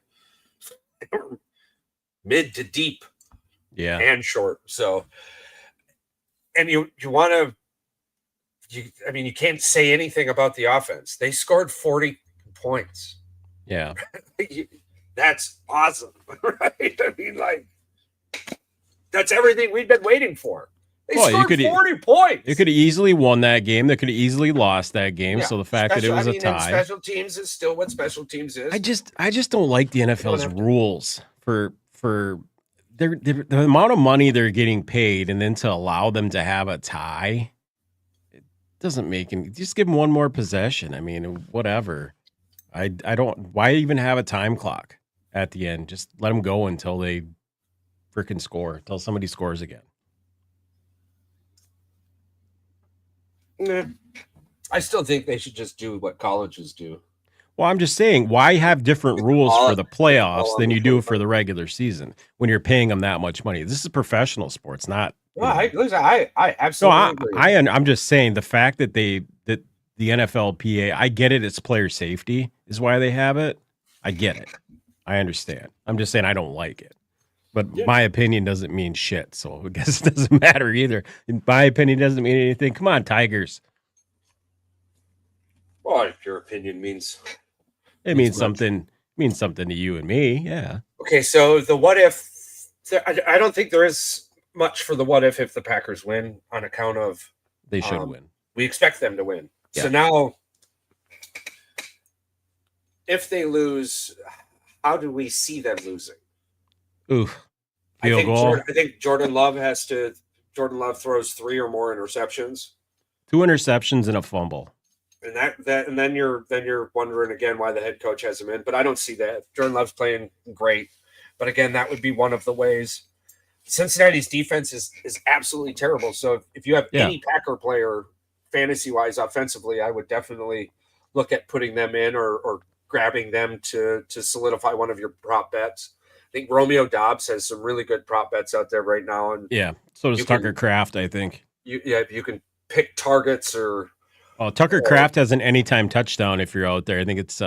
mid to deep, and short. So, and you want to. I mean, you can't say anything about the offense. They scored 40 points. Yeah. That's awesome, right? I mean, like, that's everything we've been waiting for. They scored 40 points. You could have easily won that game. They could have easily lost that game. Yeah. So the fact that it was a tie. Special teams is still what special teams is. I just don't like the NFL's rules for the amount of money they're getting paid, and then to allow them to have a tie. Doesn't make any. Just give them one more possession. I mean, whatever. I don't. Why even have a time clock at the end? Just let them go until they freaking score. Until somebody scores again. Nah. I still think they should just do what colleges do. Well, I'm just saying, why have different rules for the playoffs than you do for the regular season when you're paying them that much money? This is professional sports, not. Well, I absolutely agree. I'm just saying the fact that the NFLPA, I get it. It's player safety is why they have it. I get it. I understand. I'm just saying I don't like it. But my opinion doesn't mean shit, so I guess it doesn't matter either. My opinion doesn't mean anything. Come on, Tigers. Well, if your opinion means... It means something. Means something to you and me, yeah. Okay, so the what if... I don't think there is much for the what if the Packers win on account of... They should win. We expect them to win. Yeah. So now, if they lose, how do we see them losing? Field goal. I think Jordan Love throws 3 or more interceptions. 2 interceptions and a fumble. And and then you're wondering again why the head coach has him in. But I don't see that. Jordan Love's playing great. But again, that would be one of the ways. Cincinnati's defense is absolutely terrible. So if you have any Packer player fantasy-wise offensively, I would definitely look at putting them in or grabbing them to solidify one of your prop bets. I think Romeo Doubs has some really good prop bets out there right now. And so does Tucker Kraft, I think. You can pick targets or... Oh, Tucker Kraft has an anytime touchdown if you're out there. I think it's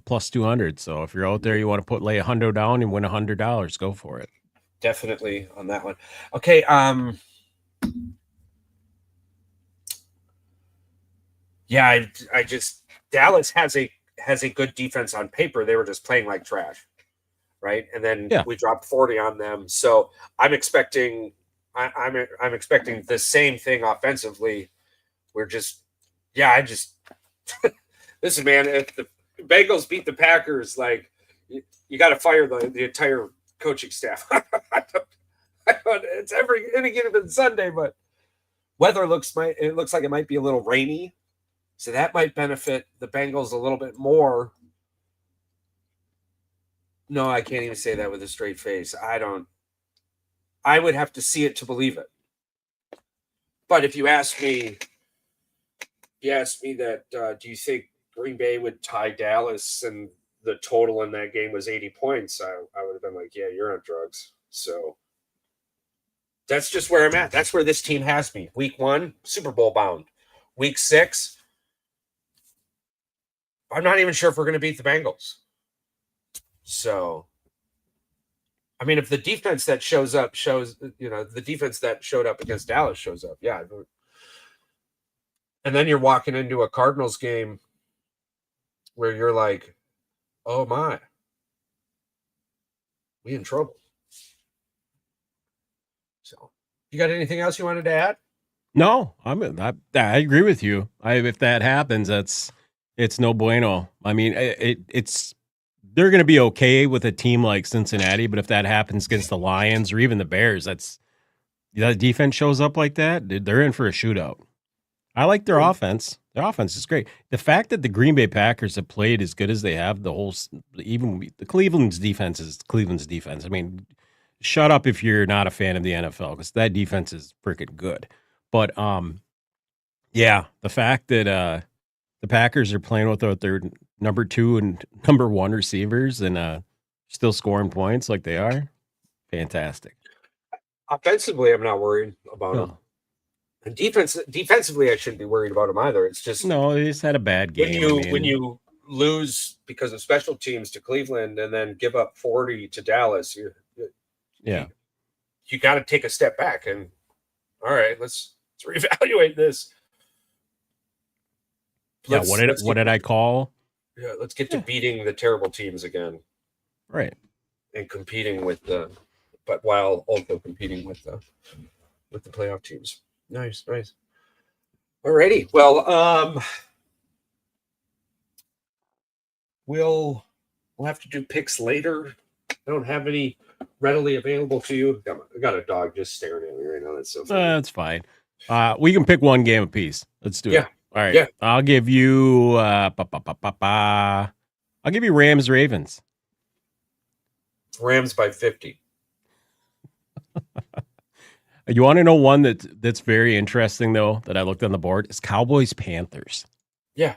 plus 200. So if you're out there, you want to lay $100 down and win $100, go for it. Definitely on that one. Okay. I just Dallas has a good defense on paper. They were just playing like trash, right? And then we dropped 40 on them. So I'm expecting the same thing offensively. We're just. Yeah, listen, man. If the Bengals beat the Packers, like you got to fire the entire coaching staff. It's any given Sunday, but weather looks like it might be a little rainy, so that might benefit the Bengals a little bit more. No, I can't even say that with a straight face. I would have to see it to believe it. But if you ask me. You asked me that, do you think Green Bay would tie Dallas and the total in that game was 80 points? I would have been like, yeah, you're on drugs. So that's just where I'm at. That's where this team has me. Week 1, Super Bowl bound. Week 6, I'm not even sure if we're going to beat the Bengals. So, I mean, if the defense that shows up the defense that showed up against Dallas shows up, yeah. And then you're walking into a Cardinals game where you're like, oh my, we in trouble. So you got anything else you wanted to add? No, I agree with you. If that happens, it's no bueno. I mean, they're going to be okay with a team like Cincinnati, but if that happens against the Lions or even the Bears, that defense shows up like that, they're in for a shootout. I like their offense. Their offense is great. The fact that the Green Bay Packers have played as good as they have, even the Cleveland's defense is Cleveland's defense. I mean, shut up if you're not a fan of the NFL because that defense is freaking good. But yeah, the fact that the Packers are playing without their number 2 and number 1 receivers and still scoring points like they are, fantastic. Offensively, I'm not worried about them. And defensively, I shouldn't be worried about them either. It's just no, they just had a bad game. When you lose because of special teams to Cleveland and then give up 40 to Dallas, you got to take a step back and all right, let's reevaluate this. What did I call? Yeah, let's get to beating the terrible teams again, right? And competing with but while also competing with the playoff teams. Nice. Alrighty. Well, we'll have to do picks later. I don't have any readily available to you. I got a dog just staring at me right now. That's so funny. That's fine. We can pick one game apiece. Let's do it. All right. Yeah. I'll give you I'll give you Rams Ravens. Rams by 50. You want to know one that's very interesting though that I looked on the board? It's Cowboys Panthers. Yeah.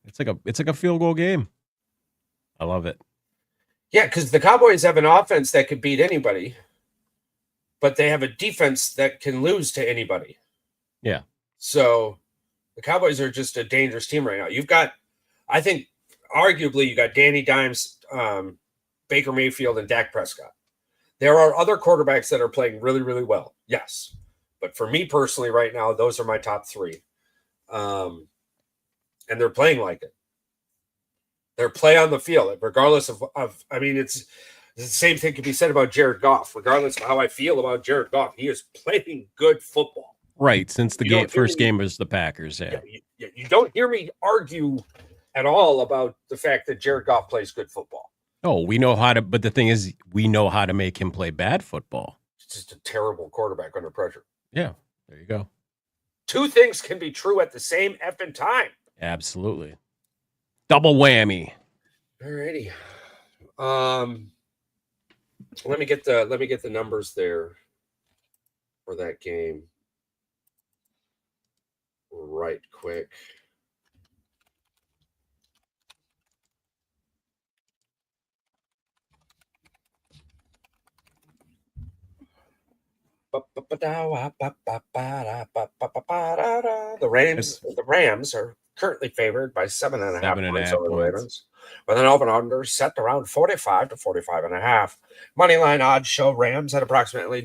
It's like a field goal game. I love it. Yeah, because the Cowboys have an offense that could beat anybody, but they have a defense that can lose to anybody. Yeah. So the Cowboys are just a dangerous team right now. You've got, I think, arguably, you got Danny Dimes, Baker Mayfield, and Dak Prescott. There are other quarterbacks that are playing really, really well. Yes. But for me personally right now, those are my top 3. And they're playing like it. They're play on the field, regardless of I mean, it's the same thing can be said about Jared Goff. Regardless of how I feel about Jared Goff, he is playing good football. Right, since the first game was the Packers. Yeah. You don't hear me argue at all about the fact that Jared Goff plays good football. Oh, we know how to, but the thing is, we know how to make him play bad football. It's just a terrible quarterback under pressure. Yeah, there you go. 2 things can be true at the same effing time. Absolutely. Double whammy. Alrighty. Let me get the numbers there for that game. Right quick. The Rams are currently favored by 7.5 points over the Ravens, with an over/under set around 45 to 45.5. Moneyline odds show Rams at approximately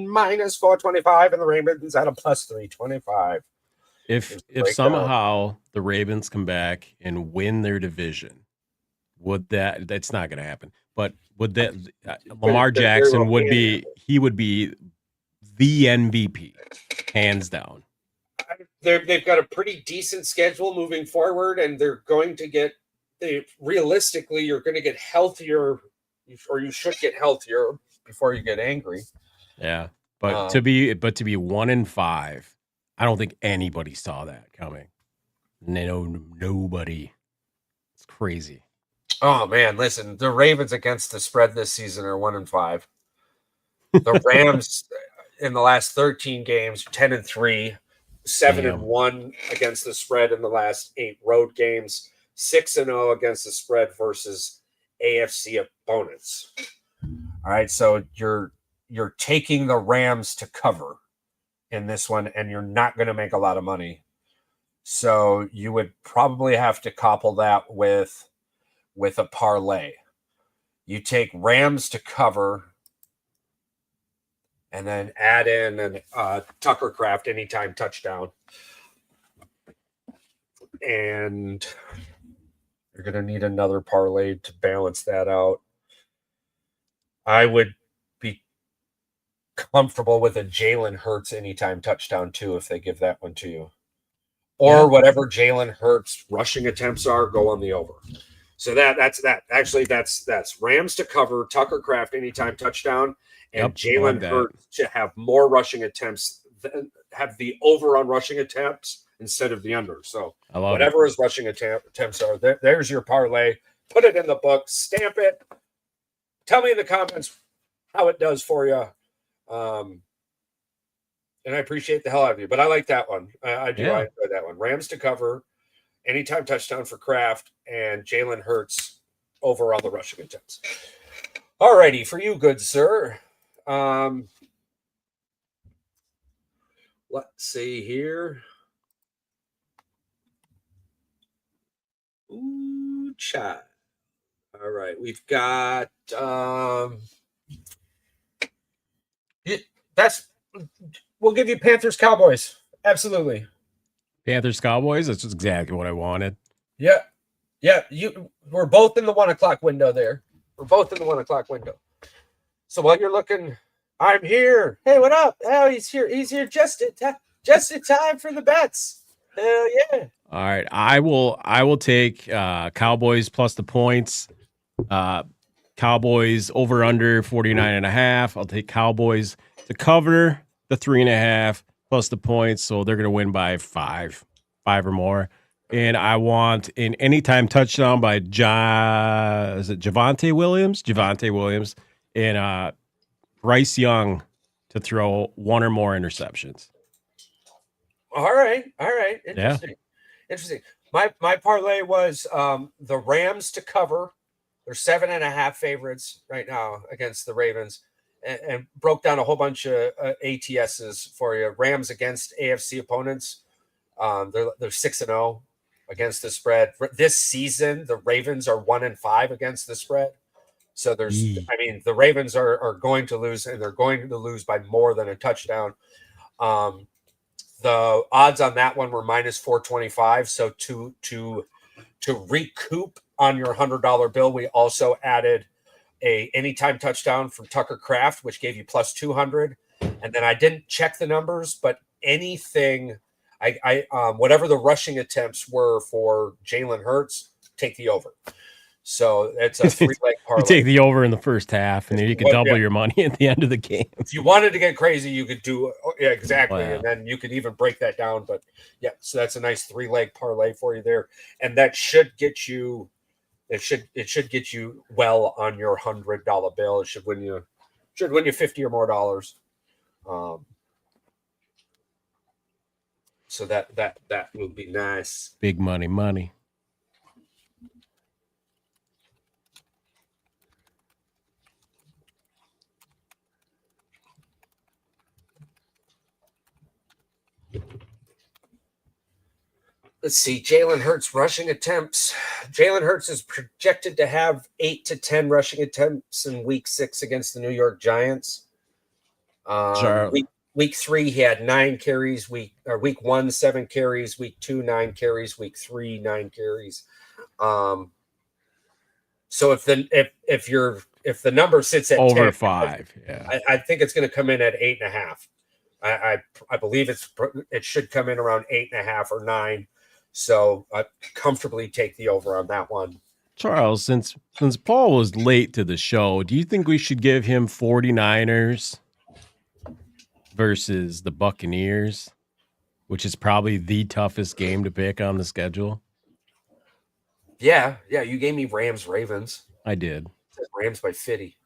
minus 425 and the Ravens at a plus 325. If somehow the Ravens come back and win their division, that's not going to happen. But would that Lamar Jackson would be the MVP, hands down. They've got a pretty decent schedule moving forward, and they're going to get. Realistically, you're going to get healthier, or you should get healthier before you get angry. Yeah, but to be 1-5, I don't think anybody saw that coming. Nobody. It's crazy. Oh man, listen, the Ravens against the spread this season are 1-5. The Rams in the last 13 games, 10-3, 7-1 against the spread in the last 8 road games, 6-0 against the spread versus AFC opponents. All right, so you're taking the Rams to cover in this one, and you're not going to make a lot of money. So you would probably have to couple that with a parlay. You take Rams to cover and then add in an Tucker Craft anytime touchdown. And you're going to need another parlay to balance that out. I would be comfortable with a Jalen Hurts anytime touchdown too if they give that one to you. Or whatever Jalen Hurts rushing attempts are, go on the over. So that's that. Actually, that's Rams to cover, Tucker Craft anytime touchdown, and Jalen Hurts to have more rushing attempts, have the over on rushing attempts instead of the under. So whatever his rushing attempts are, there's your parlay. Put it in the book, stamp it. Tell me in the comments how it does for you. and I appreciate the hell out of you, but I like that one. I do. Yeah. I enjoy that one. Rams to cover, anytime touchdown for Kraft, and Jalen Hurts over all the rushing attempts. All righty, for you, good sir. Let's see here. Ooh, chat. All right, we've got we'll give you Panthers Cowboys. Absolutely. Panthers Cowboys, that's just exactly what I wanted. Yeah. We're both in the 1 o'clock window there. We're both in the 1 o'clock window. So while you're looking, I'm here. Hey, what up? Oh, he's here. He's here just in time for the bets. Hell yeah. All right. I will take Cowboys plus the points. Cowboys over under 49.5. I'll take Cowboys to cover the 3.5 plus the points. So they're gonna win by five or more. And I want an anytime touchdown by Javonte Williams? Javonte Williams. And Bryce Young to throw one or more interceptions. All right. Interesting. Yeah. Interesting. My parlay was the Rams to cover. They're 7.5 favorites right now against the Ravens, and broke down a whole bunch of ATSs for you. Rams against AFC opponents. They're 6-0 against the spread. This season, the Ravens are 1-5 against the spread. So the Ravens are going to lose, and they're going to lose by more than a touchdown. The odds on that one were minus 425. So to recoup on your $100 bill, we also added a anytime touchdown from Tucker Kraft, which gave you plus 200. And then I didn't check the numbers, but anything, whatever the rushing attempts were for Jalen Hurts, take the over. So it's a 3-leg parlay. You take the over in the first half, and then you can double your money at the end of the game. If you wanted to get crazy, you could do exactly, Wow. And then you could even break that down. But yeah, so that's a nice 3-leg parlay for you there, and that should get you. It should get you well on your $100 bill. It should win you $50 or more dollars. So that would be nice. Big money. Let's see. Jalen Hurts rushing attempts. Jalen Hurts is projected to have 8 to 10 rushing attempts in Week 6 against the New York Giants. Week 3, he had 9 carries. Week 1, 7 carries. Week 2, 9 carries. Week 3, 9 carries. So if the number sits at over 10, 5, yeah, I think it's going to come in at 8.5. I believe it should come in around 8.5 or 9. So I comfortably take the over on that one. Charles, since Paul was late to the show, do you think we should give him 49ers versus the Buccaneers, which is probably the toughest game to pick on the schedule? Yeah, you gave me Rams Ravens. I did. Rams by 50.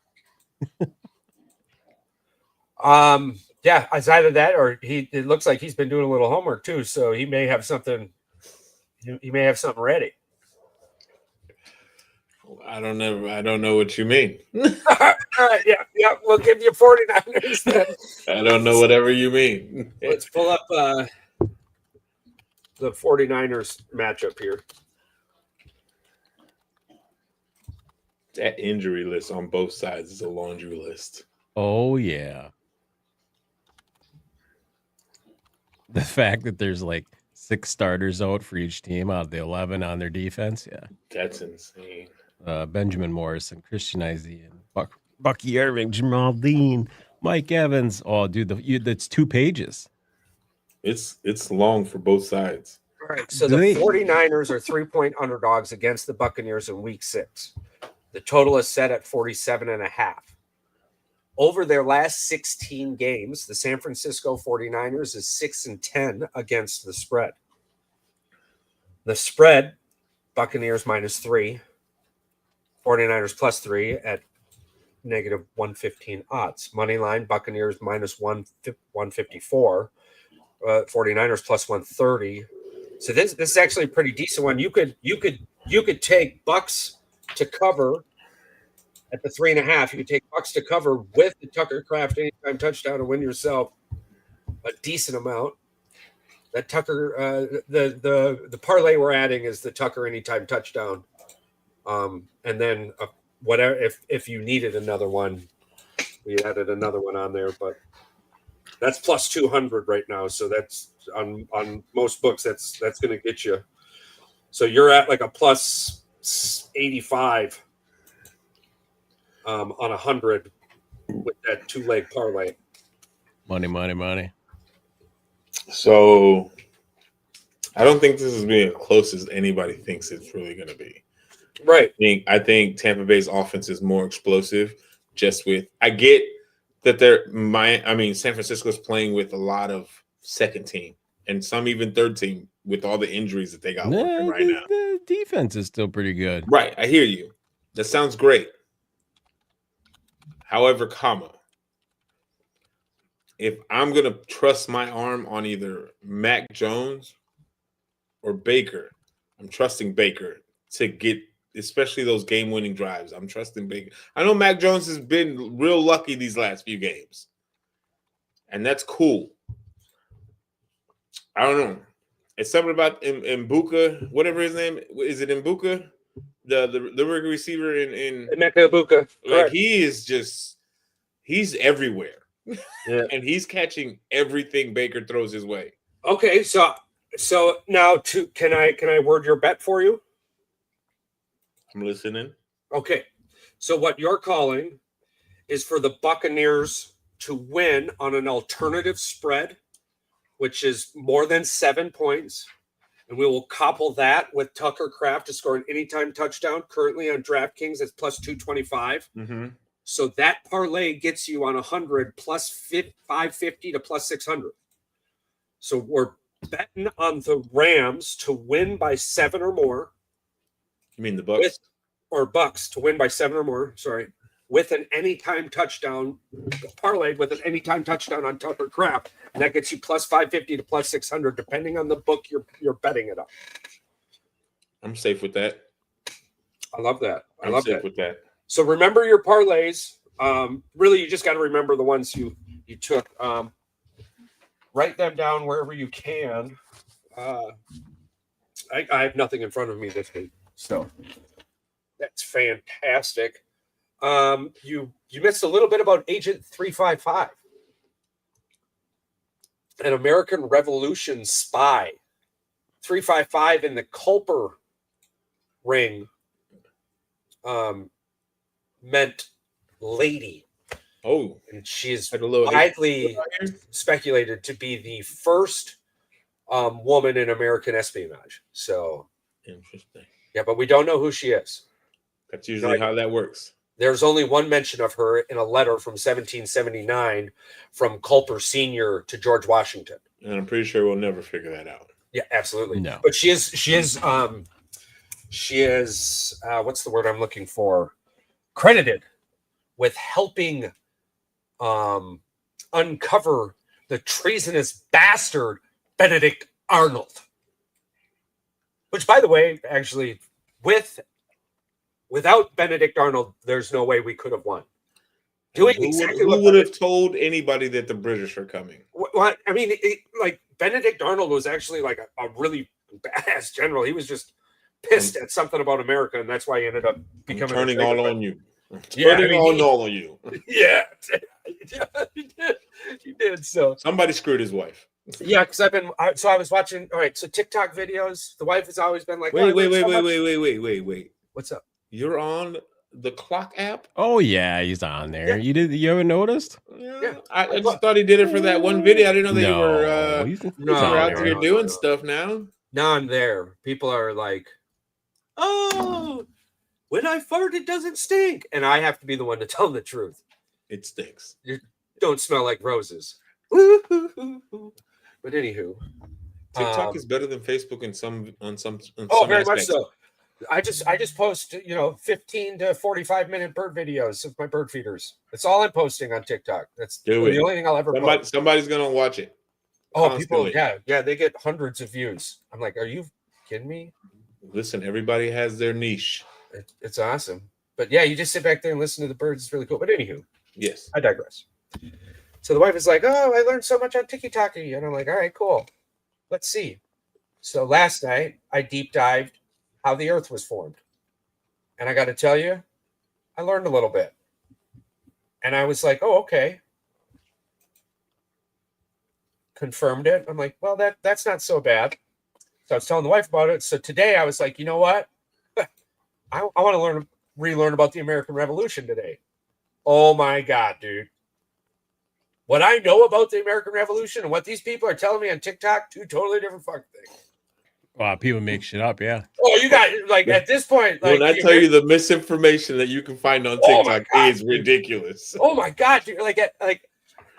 Yeah, it's either that or it looks like he's been doing a little homework too, so he may have something. He may have something ready. I don't know what you mean. All right, yeah, we'll give you 49ers then. I don't know whatever you mean. Let's pull up the 49ers matchup here. That injury list on both sides is a laundry list. Oh, yeah. The fact that there's like 6 starters out for each team out of the 11 on their defense. Yeah. That's insane. Benjamin Morrison, Christian Isaiah, Bucky Irving, Jamal Dean, Mike Evans. Oh, dude, that's 2 pages. It's long for both sides. All right. So the 49ers are 3-point underdogs against the Buccaneers in Week 6. The total is set at 47.5. Over their last 16 games, the San Francisco 49ers is 6-10 against the spread. The spread, Buccaneers -3, 49ers +3 at negative 115 odds. Money line, Buccaneers minus 154. 49ers plus 130. So this is actually a pretty decent one. You could take Bucks to cover at the 3.5. You could take Bucks to cover with the Tucker Kraft anytime touchdown and win yourself a decent amount. That Tucker, the parlay we're adding is the Tucker anytime touchdown, and then whatever if you needed another one, we added another one on there, but that's plus 200 right now. So that's on most books. That's going to get you. So you're at like a plus 85 on 100 with that 2-leg parlay. Money. So I don't think this is being as close as anybody thinks it's really going to be. Right. I think Tampa Bay's offense is more explosive. I get that San Francisco's playing with a lot of second team and some even third team with all the injuries that they got working right now. The defense is still pretty good. Right. I hear you. That sounds great. However, if I'm going to trust my arm on either Mac Jones or Baker, I'm trusting Baker to get, especially those game-winning drives. I'm trusting Baker. I know Mac Jones has been real lucky these last few games, and that's cool. I don't know. It's something about Mbuka, whatever his name is. It Mbuka, the rookie receiver in Mbuka. Like he's everywhere. Yeah. And he's catching everything Baker throws his way. Okay, so now can I word your bet for you? I'm listening. Okay. So what you're calling is for the Buccaneers to win on an alternative spread, which is more than 7 points. And we will couple that with Tucker Kraft to score an anytime touchdown. Currently on DraftKings, it's plus 225. Mm-hmm. So that parlay gets you on 100 plus 550 to plus 600. So we're betting on the Rams to win by 7 or more. You mean the Bucks? Or Bucks to win by 7 or more, sorry, with an anytime touchdown, parlayed with an anytime touchdown on Tucker Kraft. And that gets you plus 550 to plus 600, depending on the book you're betting it on. I'm safe with that. I love that. I'm safe with that. So remember your parlays. Really, you just got to remember the ones you took. Write them down wherever you can. I have nothing in front of me this week, so that's fantastic. You missed a little bit about Agent 355, an American Revolution spy. 355 in the Culper ring meant lady. Oh, and she is widely speculated to be the first woman in American espionage. So interesting. Yeah, but we don't know who she is. That's usually how that works. There's only one mention of her in a letter from 1779 from Culper Sr. to George Washington. And I'm pretty sure we'll never figure that out. Yeah, absolutely. No. But she is what's the word I'm looking for? Credited with helping uncover the treasonous bastard Benedict Arnold. Which, by the way, actually, without Benedict Arnold, there's no way we could have won. Who would have told anybody that the British are coming? What I mean, like Benedict Arnold was actually like a really badass general. He was just pissed at something about America, and that's why he ended up becoming turning all on you. Turning all on you. Yeah, he did. So somebody screwed his wife. Yeah, because I was watching. All right, so TikTok videos. The wife has always been like, wait. What's up? You're on the Clock app? Oh yeah, he's on there. Yeah. You ever noticed? Yeah. I just thought he did it for that one video. I didn't know that you were out here doing stuff now. Now I'm there. People are like, oh, when I fart, it doesn't stink. And I have to be the one to tell them the truth. It stinks. You don't smell like roses. But anywho, TikTok is better than Facebook on some very aspects. much so. I just post, 15 to 45-minute bird videos of my bird feeders. That's all I'm posting on TikTok. That's the only thing I'll ever post. Somebody's gonna watch it. Oh, constantly. People, yeah, they get hundreds of views. I'm like, are you kidding me? Listen, everybody has their niche. It's awesome. But yeah, you just sit back there and listen to the birds. It's really cool. But anywho, yes, I digress. So the wife is like, oh, I learned so much on TikTok. And I'm like, all right, cool. Let's see. So last night, I deep dived how the earth was formed. And I got to tell you, I learned a little bit. And I was like, oh, okay. Confirmed it. I'm like, well, that's not so bad. So I was telling the wife about it. So today I was like, you know what? I want to relearn about the American Revolution today. Oh my God, dude. What I know about the American Revolution and what these people are telling me on TikTok, two totally different fucking things. Wow, people make shit up, yeah. Oh, you got at this point. When I tell you the misinformation that you can find on TikTok is ridiculous. Oh my God, dude!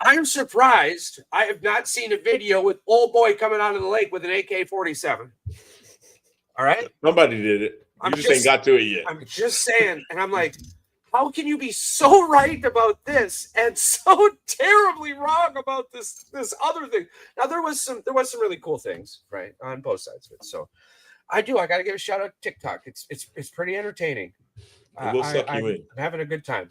I'm surprised. I have not seen a video with old boy coming out of the lake with an AK-47. All right, somebody did it. You just ain't got to it yet. I'm just saying, and I'm like, how can you be so right about this and so terribly wrong about this other thing? Now there was some really cool things, right, on both sides of it. So I got to give a shout out to TikTok. It's pretty entertaining. We'll suck you in. I'm having a good time.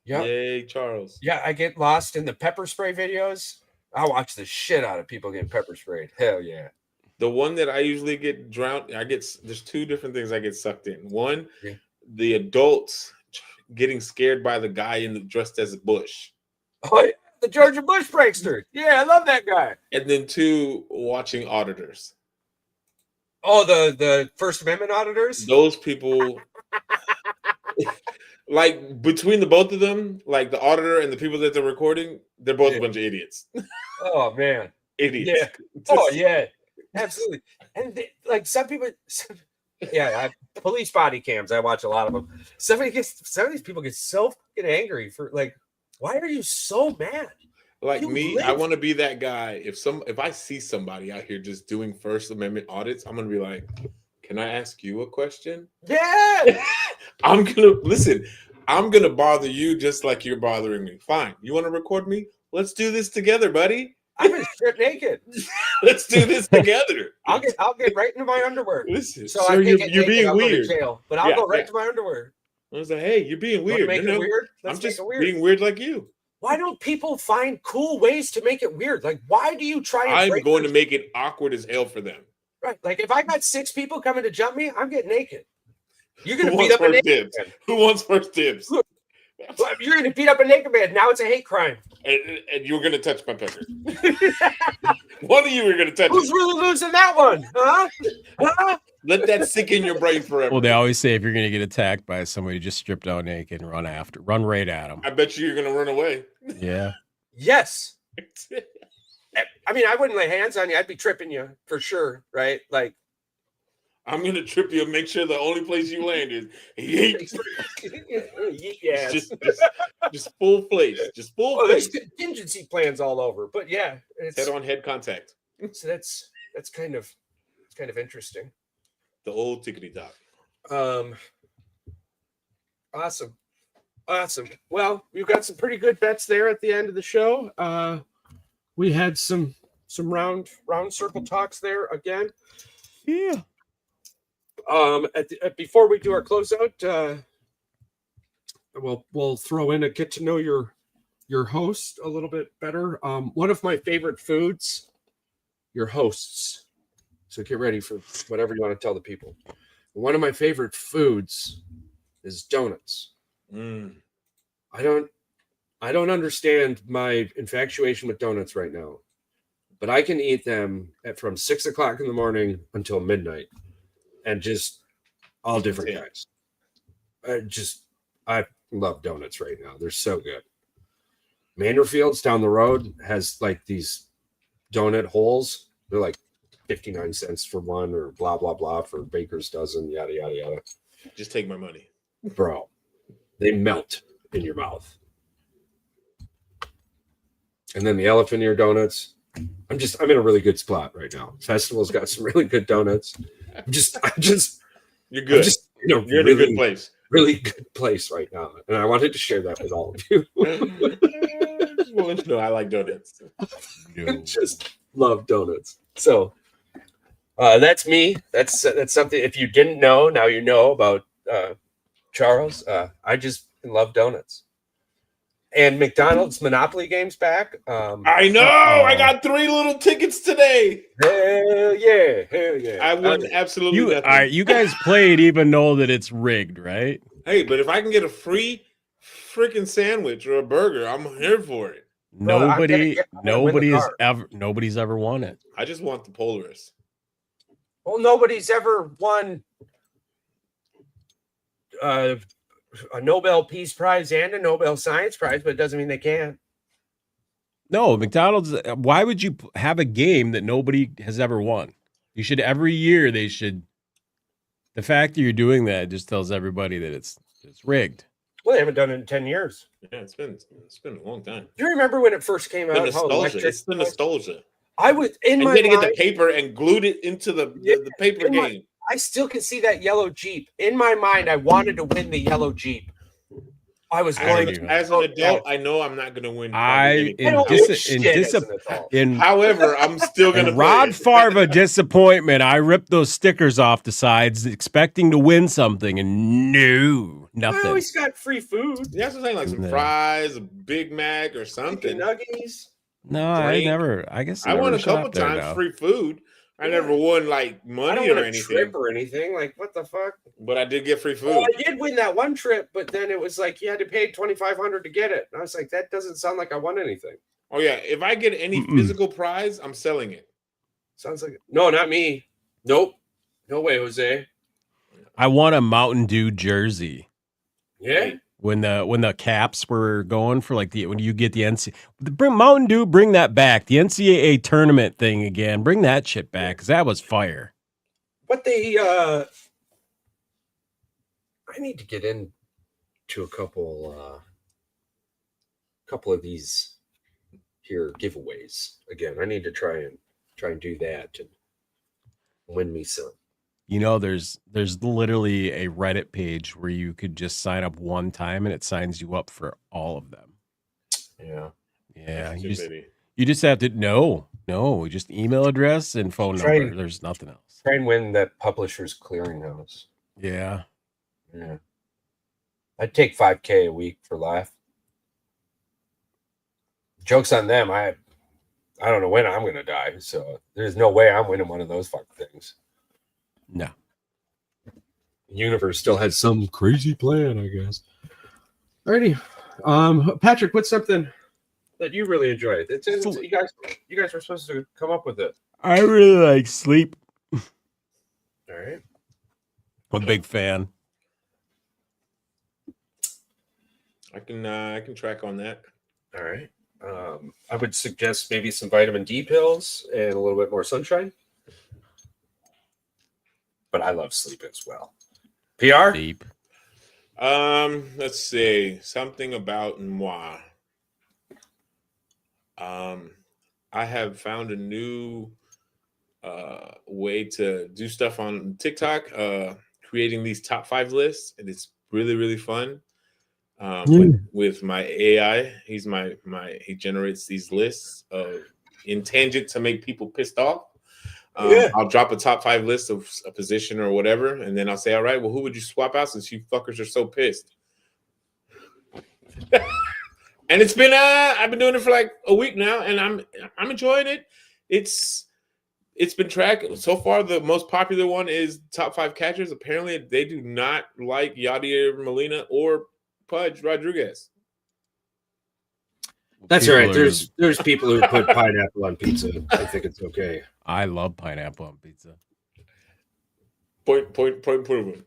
Yeah. Yay, Charles. Yeah, I get lost in the pepper spray videos. I watch the shit out of people getting pepper sprayed. Hell yeah. The one that I usually get drowned, there's two different things I get sucked in. One, the adults getting scared by the guy dressed as a Bush. Oh, yeah, the Georgia Bush prankster. Yeah, I love that guy. And then two, watching auditors. Oh, the First Amendment auditors? Those people... Like between the both of them, like the auditor and the people that they're recording, they're both a bunch of idiots. Oh man, idiots! Yeah. Oh yeah, absolutely. And some people, police body cams. I watch a lot of them. Some of these people get so fucking angry for why are you so mad? Like me, I want to be that guy. If I see somebody out here just doing First Amendment audits, I'm gonna be like, can I ask you a question? Yeah. I'm gonna bother you just like you're bothering me. Fine. You want to record me? Let's do this together, buddy. I'm gonna strip naked. Let's do this together. I'll get right into my underwear. Listen, so sir, you're being weird. Jail, but I'll go right to my underwear. I was like, hey, you're being weird. Make it weird? I'm just being weird like you. Why don't people find cool ways to make it weird? Like, why do you try? I'm going to make it awkward as hell for them. Right. Like if I got 6 people coming to jump me, I'm getting naked. You're gonna beat up a naked man. Who wants first dibs? Look, you're gonna beat up a naked man. Now it's a hate crime. And you're gonna touch my pecker. One of you are gonna touch. Who's really losing that one? Huh? Let that sink in your brain forever. Well, they always say if you're gonna get attacked by somebody, just strip down naked and run right at them. I bet you're gonna run away. Yeah. Yes. I mean, I wouldn't lay hands on you. I'd be tripping you for sure, right? Like, I'm gonna trip you and make sure the only place you land is yeah, just full place, just full. There's contingency plans all over, but yeah, it's head-on-head contact. So that's kind of interesting. The old tickety tock. Awesome. Well, we've got some pretty good bets there at the end of the show. We had some round circle talks there again. Yeah. Before we do our closeout, we'll throw in a get to know your host a little bit better. One of my favorite foods, your hosts. So get ready for whatever you want to tell the people. One of my favorite foods is donuts. I don't understand my infatuation with donuts right now, but I can eat them from 6 o'clock in the morning until midnight, and just all different kinds. I love donuts right now. They're so good. Manderfield's down the road has like these donut holes. They're like 59 cents for one, or blah blah blah for baker's dozen. Yada yada yada. Just take my money, bro. They melt in your mouth. And then the elephant ear donuts, I'm in a really good spot right now. Festival's got some really good donuts. You're good. You're in a good place. Really good place right now. And I wanted to share that with all of you. No, I like donuts. Just love donuts. So that's me. That's something. If you didn't know, now you know about Charles. I just love donuts. And McDonald's Monopoly games back. I know. I got 3 little tickets today. Hell yeah! I won absolutely nothing. All right, you guys played even know that it's rigged, right? Hey, but if I can get a free freaking sandwich or a burger, I'm here for it. Nobody's ever won it. I just want the Polaris. Well, nobody's ever won a Nobel Peace Prize and a Nobel Science Prize, but it doesn't mean they can't. No, McDonald's. Why would you have a game that nobody has ever won? You should every year. They should. The fact that you're doing that just tells everybody that it's rigged. Well, they haven't done it in 10 years. Yeah, it's been a long time. Do you remember when it first came out? It's the nostalgia. I was in my getting mind, the paper and glued it into the paper game. I still can see that yellow Jeep in my mind. I wanted to win the yellow Jeep. I was going to. As an adult, I know I'm not going to win. However, I'm still going to. Rod Favre disappointment. I ripped those stickers off the sides, expecting to win something, and no, nothing. I always got free food. Yeah, that's what I'm saying, like some fries, a Big Mac, or something. Nuggies. No, I guess I won a couple times free food. I never won like money or anything. Trip or anything. Like, what the fuck? But I did get free food. Oh, I did win that one trip, but then it was like you had to pay $2,500 to get it. And I was like, that doesn't sound like I won anything. Oh yeah, if I get any physical prize, I'm selling it. Sounds like no, not me. Nope, no way, Jose. I won a Mountain Dew jersey. Yeah. When the caps were going for like when you get the Mountain Dew, bring that back. The NCAA tournament thing again. Bring that shit back because that was fire. But I need to get into a couple of these here giveaways again. I need to try and do that and win me some. You know, there's literally a Reddit page where you could just sign up one time and it signs you up for all of them. Yeah. Yeah. You just have to just email address and phone number. There's nothing else. Try and win that Publishers Clearinghouse. Yeah. Yeah. I'd take $5,000 a week for life. Joke's on them. I don't know when I'm gonna die, so there's no way I'm winning one of those fucking things. No. The universe still has some crazy plan, I guess. Alrighty. Patrick, what's something that you really enjoy? You guys were supposed to come up with it. I really like sleep. All right. I'm a big fan. I can track on that. All right. I would suggest maybe some vitamin D pills and a little bit more sunshine. But I love sleep as well. PR? Deep. Let's see. Something about moi. I have found a new way to do stuff on TikTok, creating these top 5 lists, and it's really, really fun. With my AI, he generates these lists in tangent to make people pissed off. I'll drop a top 5 list of a position or whatever, and then I'll say, all right, well, who would you swap out since you fuckers are so pissed? And it's been I've been doing it for like a week now, and I'm enjoying it. It's been tracked so far. The most popular one is top 5 catchers. Apparently, they do not like Yadier Molina or Pudge Rodriguez. That's all right. There's people who put pineapple on pizza. I think it's okay. I love pineapple on pizza. Point proven.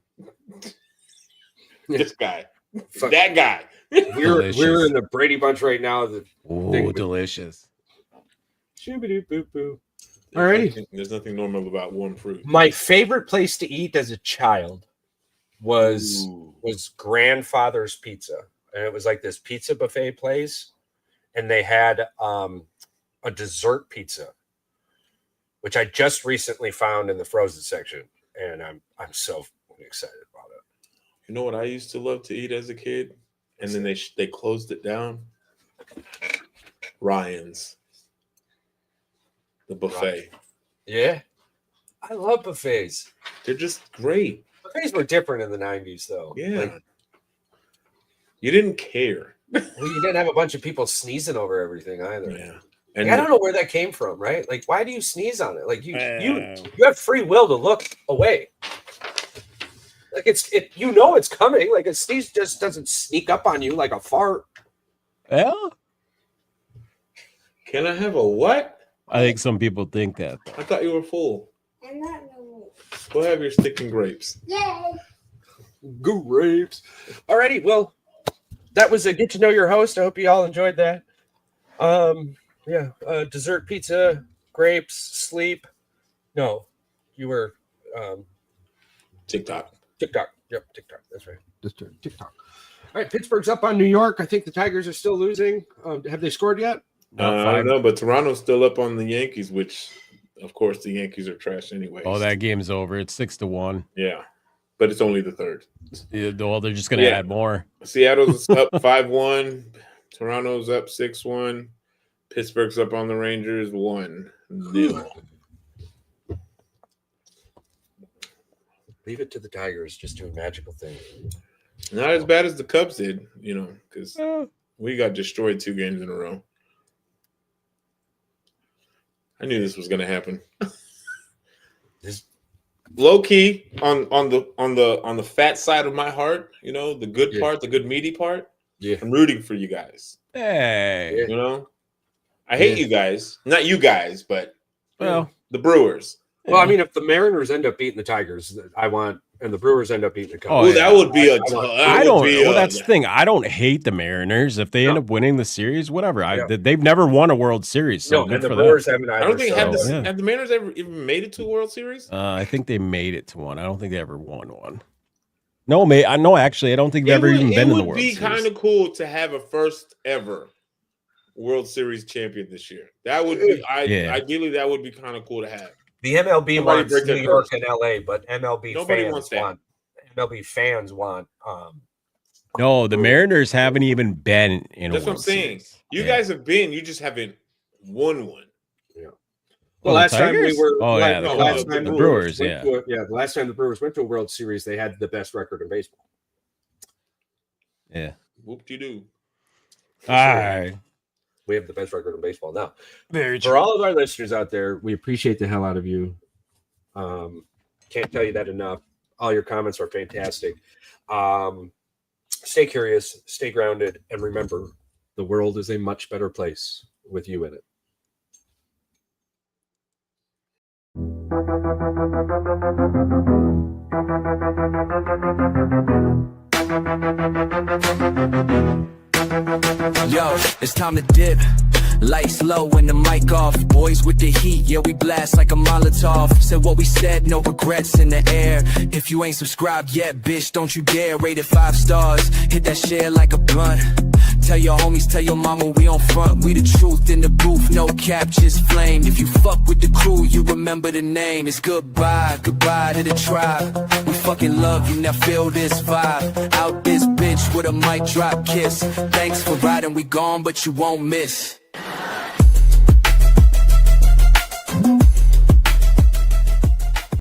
This guy. That guy. We're in the Brady Bunch right now. Oh, delicious. Shoo-ba-doo-boo-boo. Alrighty. There's nothing normal about warm fruit. My favorite place to eat as a child was Grandfather's Pizza. And it was like this pizza buffet place. And they had a dessert pizza, which I just recently found in the frozen section, and I'm so excited about it. You know what I used to love to eat as a kid, and then they closed it down? Ryan's, the buffet. Yeah, I love buffets. They're just great. Buffets were different in the 90s, though. Yeah. Like, you didn't care. well, you didn't have a bunch of people sneezing over everything either. Yeah. And like, I don't know where that came from, right? Like, why do you sneeze on it? Like, you have free will to look away. Like, it's coming. Like, a sneeze just doesn't sneak up on you like a fart. Yeah. Can I have a what? I think some people think that. I thought you were full. I'm not no. Go have your stick and grapes. Yay! Grapes. Alrighty, well, that was a get to know your host. I hope you all enjoyed that. Dessert pizza, grapes, sleep. No, you were TikTok. Yep, TikTok. That's right. Just TikTok. All right, Pittsburgh's up on New York. I think the Tigers are still losing. Have they scored yet? I don't know, but Toronto's still up on the Yankees, which, of course, the Yankees are trash anyway. Oh, that game's over. It's 6-1. Yeah, but it's only the third. Yeah, well, they're just going to add more. Seattle's up 5-1. Toronto's up 6-1. Pittsburgh's up on the Rangers 1-0. Leave it to the Tigers, just doing magical things. Not as bad as the Cubs did, because we got destroyed 2 games in a row. I knew this was going to happen. Low key on the fat side of my heart, the good part, the good meaty part. Yeah, I'm rooting for you guys. Hey, I hate you guys, not you guys, but well, the Brewers. Well, I mean, if the Mariners end up beating the Tigers, and the Brewers end up beating the Cubs. Oh, that would be that's the thing. I don't hate the Mariners. If they end up winning the series, whatever. They've never won a World Series. So and the Brewers haven't either. I don't think have the Mariners ever even made it to a World Series? I think they made it to one. I don't think they ever won one. No, actually, I don't think they've ever even been in the World Series. It would be kind of cool to have a first ever World Series champion this year. That would be ideally that would be kind of cool to have. The MLB wants New York and LA, but MLB fans want. No, the Mariners haven't even been in. That's what I'm saying. You guys have been. You just haven't won one. Yeah. Well, last time we were. The Brewers. The last time the Brewers went to a World Series, they had the best record in baseball. Yeah. Whoop-de-doo. All right. We have the best record in baseball now. Very true. For all of our listeners out there, we appreciate the hell out of you. Can't tell you that enough. All your comments are fantastic. Stay curious, stay grounded, and remember, the world is a much better place with you in it. Yo, it's time to dip. Lights low and the mic off. Boys with the heat, yeah, we blast like a Molotov. Said what we said, no regrets in the air. If you ain't subscribed yet, bitch, don't you dare. Rate it 5 stars, hit that share like a blunt. Tell your homies, tell your mama we on front. We the truth in the booth, no cap, just flame. If you fuck with the crew, you remember the name. It's goodbye, goodbye to the tribe. We fucking love you, now feel this vibe. Out this bitch with a mic drop kiss. Thanks for riding, we gone, but you won't miss.